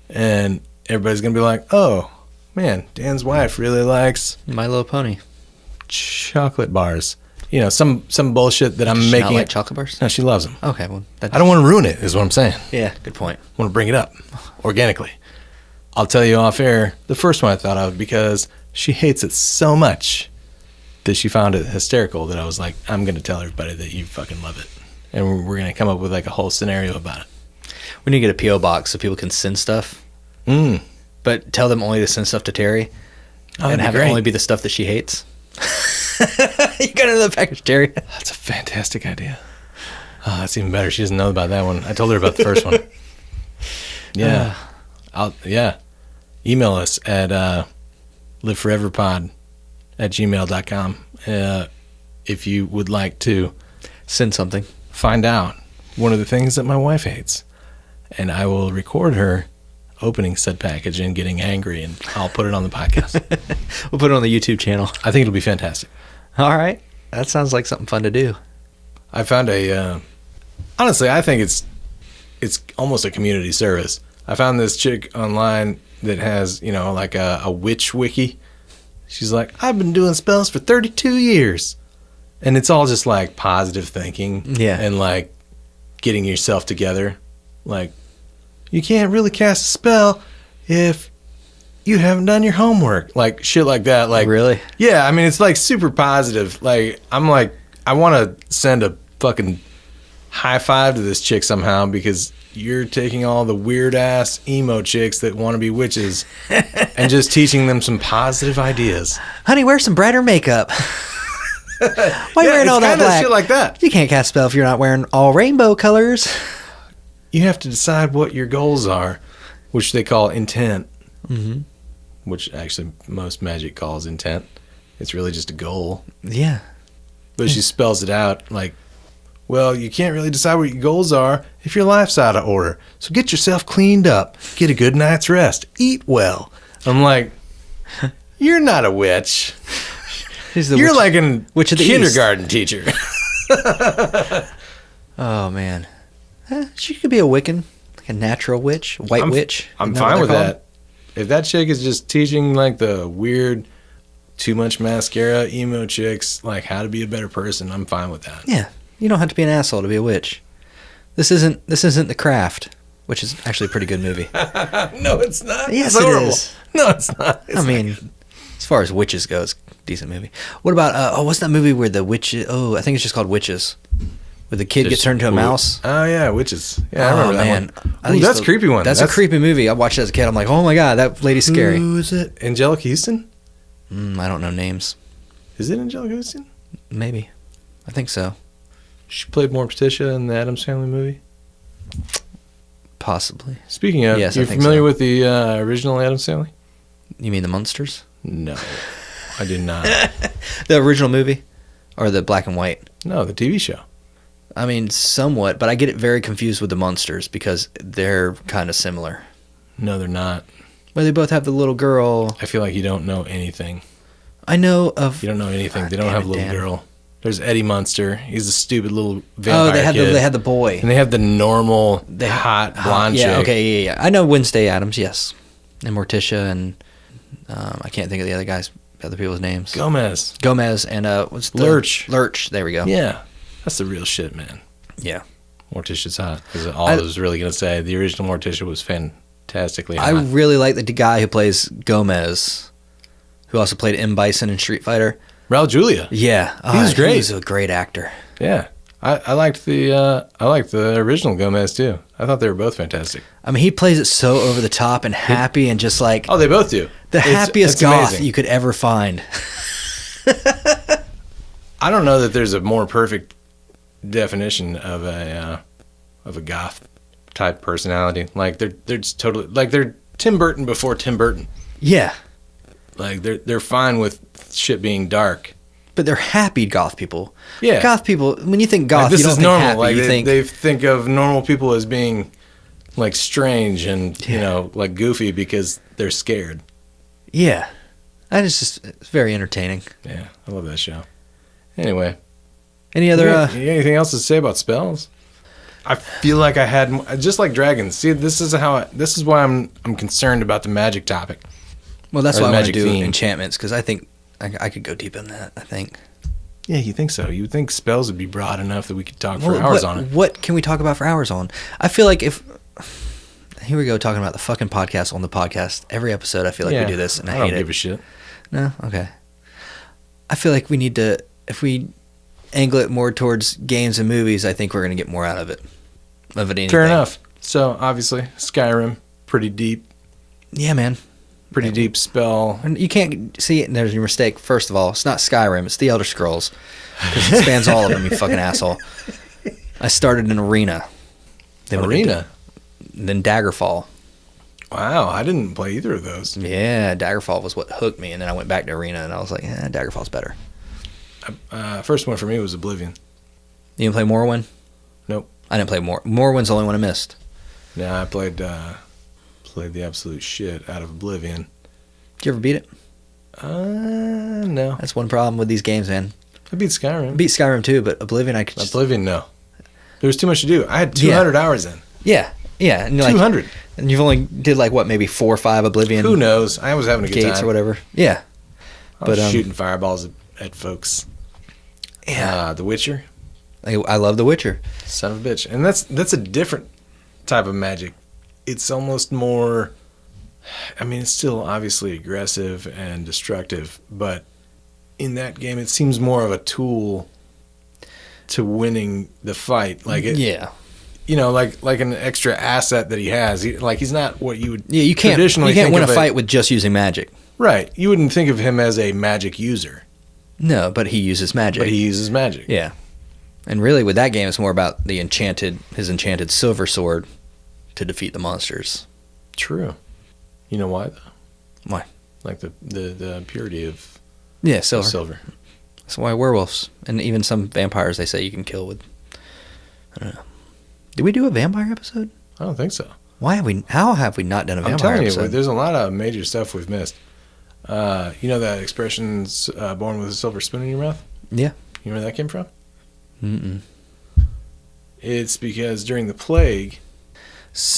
and everybody's going to be like, "Oh, man, Dan's wife really likes My Little Pony. chocolate bars." You know, some bullshit that I'm Does she making. not like chocolate bars? No, she loves them. Okay, well, that, I don't want to ruin it. Is what I'm saying. Yeah, good point. I want to bring it up organically. I'll tell you off air the first one I thought of because she hates it so much that she found it hysterical that I was like, I'm going to tell everybody that you fucking love it. And we're going to come up with like a whole scenario about it. We need to get a PO box so people can send stuff, but tell them only to send stuff to Terry, Oh, that'd and be have great. it only be the stuff that she hates. You got another package, Terry. That's a fantastic idea. Oh, that's even better. She doesn't know about that one. I told her about the first one. Yeah. Yeah. Email us at liveforeverpod@gmail.com if you would like to Send something. find out one of the things that my wife hates. And I will record her opening said package and getting angry, and I'll put it on the podcast. We'll put it on the YouTube channel. I think it'll be fantastic. All right, that sounds like something fun to do. I found honestly, I think it's almost a community service. I found this chick online that has, like a witch wiki. She's like, I've been doing spells for 32 years. And it's all just like positive thinking. Yeah. And like getting yourself together. Like, you can't really cast a spell if you haven't done your homework. Like shit like that. Like, Really? Yeah. I mean, it's like super positive. Like, I'm like, I want to send a fucking high five to this chick somehow because you're taking all the weird ass emo chicks that want to be witches and just teaching them some positive ideas. Honey, wear some brighter makeup. Why are you wearing all that black? Shit like that. You can't cast a spell if you're not wearing all rainbow colors. You have to decide what your goals are, which they call intent. Mm-hmm. Which actually most magic calls intent. It's really just a goal. Yeah. But she spells it out like, well, you can't really decide what your goals are if your life's out of order. So get yourself cleaned up. Get a good night's rest. Eat well. I'm like, you're not a witch. You're like a witch of the kindergarten teacher. Oh, man. She could be a Wiccan. Like a natural witch. White witch. I'm fine with that. If that chick is just teaching like the weird, too much mascara emo chicks like how to be a better person, I'm fine with that. Yeah. You don't have to be an asshole to be a witch. This isn't The Craft, which is actually a pretty good movie. No, it's not. Yes, it's horrible. it is. No, it's not. It's I mean, as far as witches go, it's a decent movie. What about, what's that movie where the witches, I think it's just called Witches, where the kid gets turned into a mouse? Oh, yeah, witches. Yeah, I remember that one. Ooh, that's a creepy one. That's a creepy movie. I watched it as a kid. I'm like, oh my God, that lady's scary. Who is it? Angelica Houston? I don't know names. Is it Angelica Houston? Maybe. I think so. She played Morticia in the Addams Family movie. Possibly. Speaking of, Yes, you're familiar with the original Addams Family? You mean the Munsters? No, I did not. The original movie? Or the black and white? No, the TV show. I mean, somewhat, but I get it very confused with the Munsters because they're kind of similar. No, they're not. Well, they both have the little girl. I feel like you don't know anything. I know of... You don't know anything. They don't have a little girl. There's Eddie Munster. He's a stupid little vampire they had the boy. And they have the normal, hot blonde chick. Yeah, okay, yeah. I know Wednesday Addams, yes. And Morticia and... I can't think of the other people's names. Gomez and what's the... Lurch, there we go. Yeah, that's the real shit, man. Yeah. Morticia's hot. Because all I was really going to say, the original Morticia was fantastically hot. I really like the guy who plays Gomez, who also played M. Bison in Street Fighter. Raul Julia. Yeah. He was great. He was a great actor. Yeah. I liked the original Gomez too. I thought they were both fantastic. I mean, he plays it so over the top and happy and just like... Oh, they both do. The happiest it's goth amazing. you could ever find. I don't know that there's a more perfect definition of a goth type personality. Like they're just totally like they're Tim Burton before Tim Burton. Yeah. Like they're fine with shit being dark. But they're happy goth people. Yeah. Goth people, when you think goth, like, this you don't is think normal. happy. Like you think... they think of normal people as being like strange and like goofy because they're scared. Yeah. It's very entertaining. Yeah, I love that show. Anyway. Any other... You got anything else to say about spells? I feel like I had... Just like dragons. See, this is why I'm concerned about the magic topic. Well, that's why I want to do theme. enchantments, because I think I could go deep in that, I think. Yeah, you think so. You would think spells would be broad enough that we could talk for hours on it. What can we talk about for hours on? I feel like if... Here we go, talking about the fucking podcast on the podcast. Every episode, I feel like we do this, and I hate it. I don't give a shit. No? Okay. I feel like we need to... If we angle it more towards games and movies, I think we're going to get more out of it. Fair enough. So, obviously, Skyrim, pretty deep. Yeah, man. Pretty deep spell. You can't see it, and there's your mistake. First of all, it's not Skyrim, it's the Elder Scrolls. Because it spans all of them, you fucking asshole. I started in Arena. Then Daggerfall. Wow, I didn't play either of those. Yeah, Daggerfall was what hooked me, and then I went back to Arena, and I was like, Daggerfall's better. First one for me was Oblivion. You didn't play Morrowind? Nope. I didn't play Morrowind's the only one I missed. Yeah, I played the absolute shit out of Oblivion. Did you ever beat it? No. That's one problem with these games, man. I beat Skyrim. I beat Skyrim too, but Oblivion, I could just... Oblivion, no. There was too much to do. I had 200 hours in. Yeah, Yeah, and you're like, 200. and you've only did like what, maybe 4 or 5 Oblivion. Who knows? I was having a good gates time. or whatever. Yeah, I was shooting fireballs at folks. Yeah. The Witcher. I love The Witcher. Son of a bitch. And that's a different type of magic. It's almost more, I mean, it's still obviously aggressive and destructive, but in that game it seems more of a tool to winning the fight. Like it, Yeah. you know, like an extra asset that he has. He's not what you would Yeah, you can't traditionally win think a of fight with just using magic. Right. You wouldn't think of him as a magic user, No, but he uses magic. but he uses magic. Yeah. And really with that game it's more about his enchanted silver sword to defeat the monsters. True. You know why though? Why? Like the purity of Yeah, silver. silver. That's why werewolves and even some vampires they say you can kill with. I don't know. Did we do a vampire episode? I don't think so. How have we not done a I'm vampire telling episode? you, there's a lot of major stuff we've missed. You know that expression's born with a silver spoon in your mouth? Yeah. You know where that came from? Mm-mm. It's because during the plague,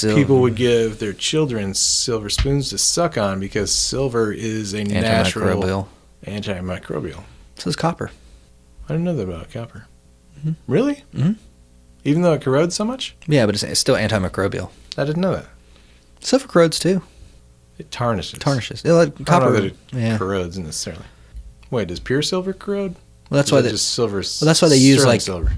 people would give their children silver spoons to suck on because silver is a natural antimicrobial. So is copper. I didn't know that about copper. Mm-hmm. Really? Mm-hmm. Even though it corrodes so much? Yeah, but it's still antimicrobial. I didn't know that. Silver corrodes too. It tarnishes. Yeah, like I don't copper. know that it Yeah. corrodes necessarily. Wait, does pure silver corrode? Well, that's Or why is they, that just silver. well, that's why they use sterling like silver.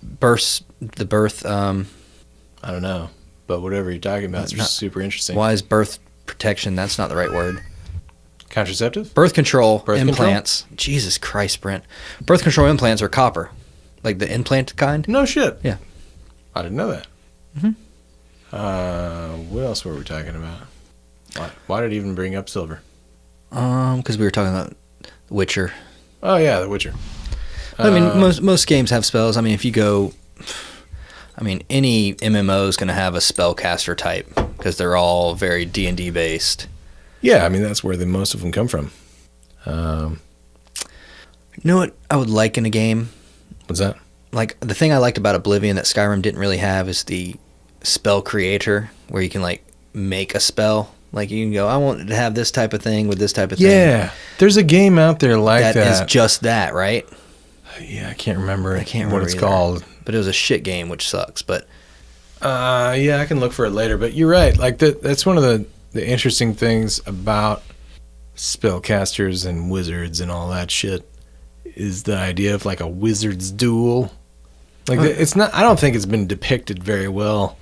birth. I don't know, but whatever you're talking about, it's Not- super interesting. Why is birth protection? That's not the right word. Contraceptive? Birth control Birth control? implants. Jesus Christ, Brent. Birth control implants are copper, like the implant kind. No shit. Yeah. I didn't know that. Mhm. What else were we talking about? Why did it even bring up silver? Because we were talking about Witcher. Oh yeah, The Witcher. I mean, most games have spells. I mean, if you go, I mean, any MMO is going to have a spellcaster type because they're all very D&D based. Yeah, I mean that's where most of them come from. You know what I would like in a game? What's that? Like the thing I liked about Oblivion that Skyrim didn't really have is the spell creator, where you can like make a spell. Like you can go, I want to have this type of thing with this type of thing. Yeah, there's a game out there like That that. is just that, right? Yeah, I can't remember. I can't what remember it's either. called. But it was a shit game, which sucks. But Yeah, I can look for it later. But you're right. Like that's one of the interesting things about spellcasters and wizards and all that shit is the idea of like a wizard's duel. Like it's not. I don't think it's been depicted very well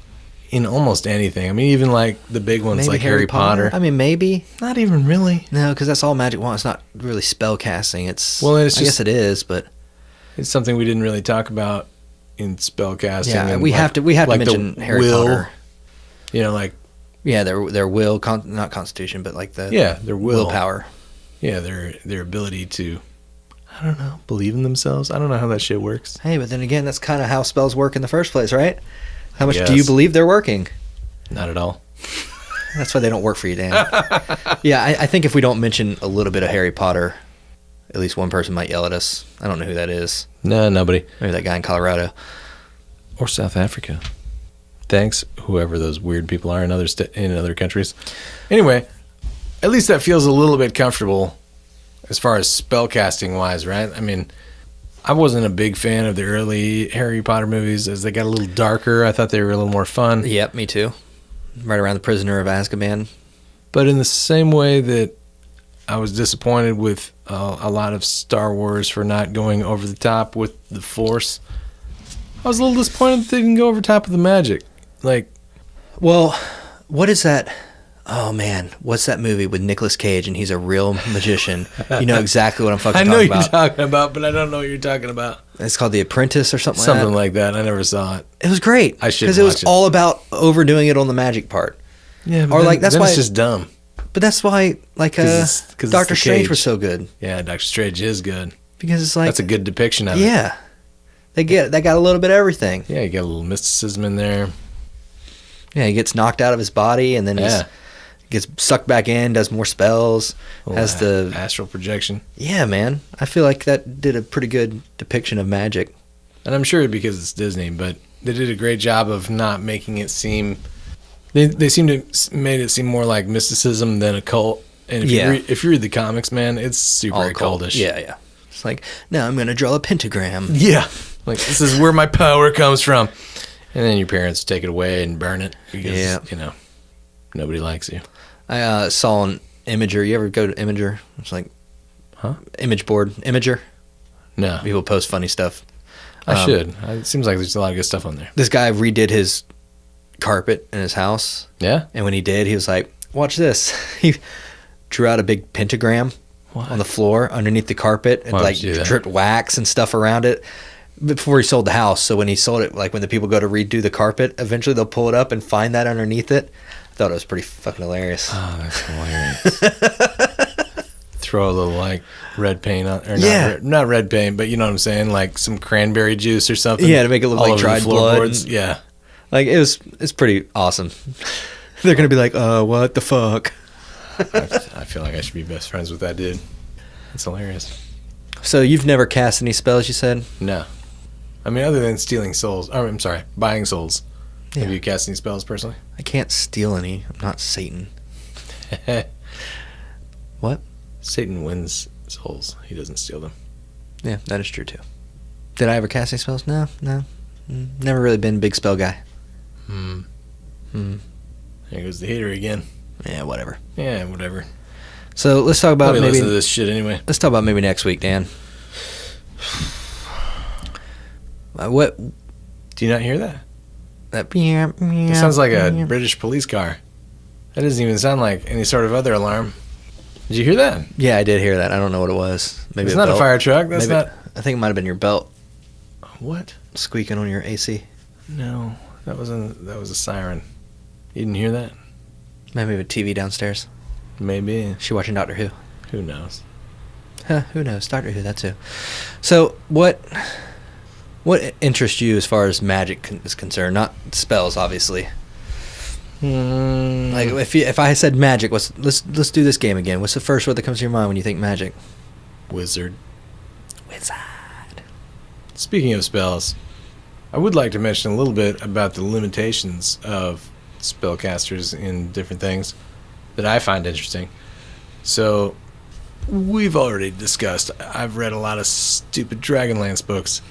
in almost anything. I mean, even like the big ones maybe like Harry Potter. I mean, maybe. Not even really. No, because that's all magic wand. It's not really spell casting. It's Well, it's I just- guess it is, but It's something we didn't really talk about in spellcasting. yeah, and we like- have to like the mention Harry will, Potter. You know, like Yeah, their will, not constitution, but like the their willpower. Yeah, their ability to, I don't know, believe in themselves. I don't know how that shit works. Hey, but then again, that's kind of how spells work in the first place, right? How much do guess. you believe they're working? Not at all. That's why they don't work for you, Dan. Yeah, I think if we don't mention a little bit of Harry Potter, at least one person might yell at us. I don't know who that is. No, nobody. Maybe that guy in Colorado. Or South Africa. Thanks, whoever those weird people are in other countries. Anyway, at least that feels a little bit comfortable as far as spellcasting wise, right? I mean, I wasn't a big fan of the early Harry Potter movies as they got a little darker. I thought they were a little more fun. Yep, me too. Right around the Prisoner of Azkaban. But in the same way that I was disappointed with a lot of Star Wars for not going over the top with the Force, I was a little disappointed that they didn't go over top of the magic. Like, Well, what is that? Oh man, what's that movie with Nicolas Cage and he's a real magician? You know exactly what I'm fucking I know talking you're about. talking about, but I don't know what you're talking about. It's called The Apprentice or something, Something like like that. I never saw it. that. It was great. I should because it was watch it. all about overdoing it on the magic part. Yeah, Or, like, that's then why- it's just dumb. But that's why, like, 'Cause it's Doctor the Strange Cage. was so good Yeah, Doctor Strange is good. because it's like That's a good depiction of it. yeah, they got a little bit of everything. Yeah, you got a little mysticism in there. Yeah, he gets knocked out of his body and then Yeah. gets sucked back in, does more spells, has the astral projection. yeah, man. I feel like that did a pretty good depiction of magic. And I'm sure because it's Disney, but they did a great job of not making it seem. They seem to made it seem more like mysticism than a cult. And if you read the comics, man, it's super All cultish. Yeah. It's like, now I'm gonna draw a pentagram. Yeah. Like, this is where my power comes from. And then your parents take it away and burn it because, nobody likes you. I saw an Imager. You ever go to Imager? It's like, Image board. Imager. No. People post funny stuff. I should. It seems like there's a lot of good stuff on there. This guy redid his carpet in his house. Yeah? And when he did, he was like, watch this. He drew out a big pentagram on the floor underneath the carpet and dripped wax and stuff around it before he sold the house. So when he sold it, like when the people go to redo the carpet, eventually they'll pull it up and find that underneath it. I thought it was pretty fucking hilarious. Oh, that's hilarious. Throw a little like red paint on, or not red paint, but you know what I'm saying, like some cranberry juice or something. Yeah, to make it look like dried blood. Yeah, like it's pretty awesome. They're gonna be like, what the fuck? I feel like I should be best friends with that dude. It's hilarious. So you've never cast any spells, you said? No, I mean other than stealing souls. Oh, I'm sorry, buying souls. Yeah. Have you cast any spells personally? I can't steal any. I'm not Satan. What? Satan wins souls. He doesn't steal them. Yeah, that is true too. Did I ever cast any spells? No. Never really been a big spell guy. There goes the hater again. Yeah, whatever. Yeah, whatever. So let's talk about Nobody maybe listen to this shit anyway. Let's talk about maybe next week, Dan. What? Do you not hear that? It It sounds like a British police car. That doesn't even sound like any sort of other alarm. Did you hear that? Yeah, I did hear that. I don't know what it was. Maybe it's not a fire truck. That's maybe, not. I think it might have been your belt What? squeaking on your AC. No, that wasn't. That was a siren. You didn't hear that? Maybe a TV downstairs. Maybe. She watching Doctor Who. Who knows? Who knows? Doctor Who, that too. So what interests you as far as magic is concerned? Not spells, obviously. Like if I said magic, let's do this game again. What's the first word that comes to your mind when you think magic? Wizard. Speaking of spells, I would like to mention a little bit about the limitations of spellcasters in different things that I find interesting. So, we've already discussed, I've read a lot of stupid Dragonlance books.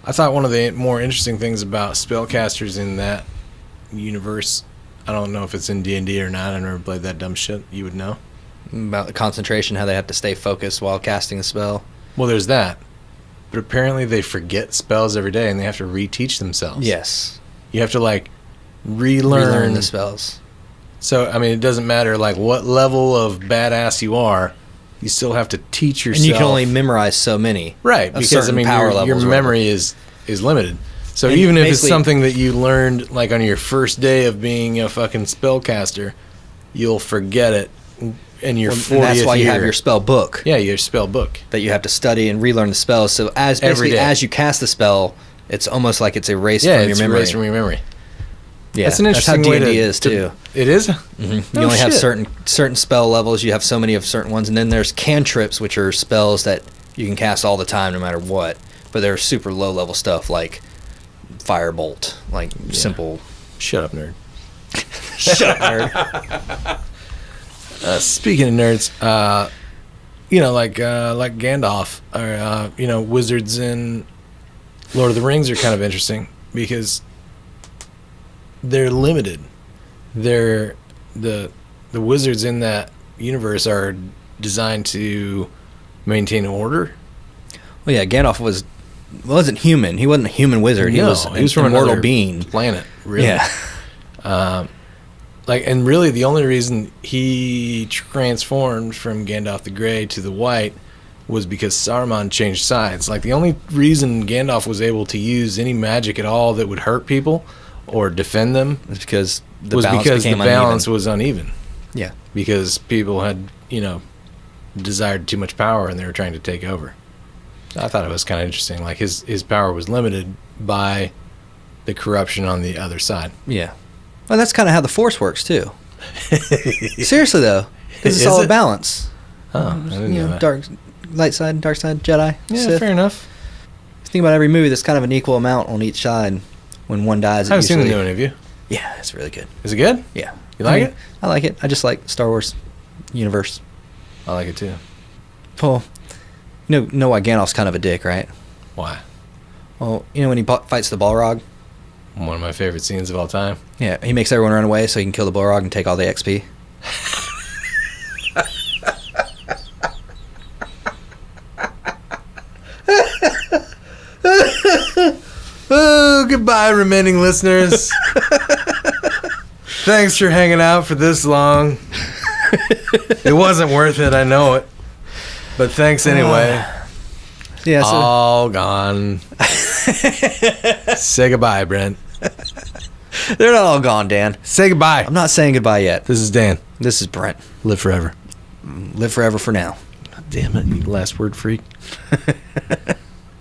I thought one of the more interesting things about spellcasters in that universe, I don't know if it's in D&D or not, I never played that dumb shit, you would know. About the concentration, how they have to stay focused while casting a spell. Well, there's that. But apparently they forget spells every day and they have to reteach themselves. Yes. You have to, like, relearn the spells. So, I mean, it doesn't matter, like, what level of badass you are, you still have to teach yourself. And you can only memorize so many. Right, because, I mean, your memory is limited. So even if it's something that you learned, like, on your first day of being a fucking spellcaster, you'll forget it in your 40th year. And that's why you have your spell book. Yeah, your spell book. That you have to study and relearn the spells. So as you cast the spell, it's almost like it's erased from your memory. Yeah, it's erased from your memory. Yeah, that's an interesting how way D&D is too. It is? Mm-hmm. You only have certain spell levels. You have so many of certain ones. And then there's cantrips, which are spells that you can cast all the time no matter what. But they're super low level stuff like Firebolt. Like simple. Shut up, nerd. Shut up, nerd. Speaking of nerds, like Gandalf, or wizards in Lord of the Rings are kind of interesting because they're limited. The wizards in that universe are designed to maintain order. Well, yeah, Gandalf wasn't human. He wasn't a human wizard. He was from an immortal being. Planet, really. Yeah. And really the only reason he transformed from Gandalf the Grey to the White was because Saruman changed sides. Like, the only reason Gandalf was able to use any magic at all that would hurt people or defend them was because the balance was uneven. Yeah. Because people had, desired too much power and they were trying to take over. I thought it was kind of interesting. Like, his power was limited by the corruption on the other side. Yeah. Well, that's kind of how the Force works, too. Seriously, though. Because it's all a balance. Oh, I didn't know that. Light side, dark side, Jedi. Yeah, Sith. fair enough. think about every movie, there's kind of an equal amount on each side. When one dies, I haven't seen the new one, have you? Yeah, it's really good. Is it good? Yeah. You like it? I like it. I just like Star Wars universe. I like it too. Well, you know why Gandalf's kind of a dick, right? Why? Well, you know when he fights the Balrog? One of my favorite scenes of all time. Yeah, he makes everyone run away so he can kill the Balrog and take all the XP. Oh, goodbye, remaining listeners. Thanks for hanging out for this long. It wasn't worth it, I know it. But thanks anyway. Yeah, so All gone. Say goodbye, Brent. they're not all gone, Dan. Say goodbye. I'm not saying goodbye yet. This is Dan. This is Brent. Live forever. Live forever for now. Damn it, you last word freak.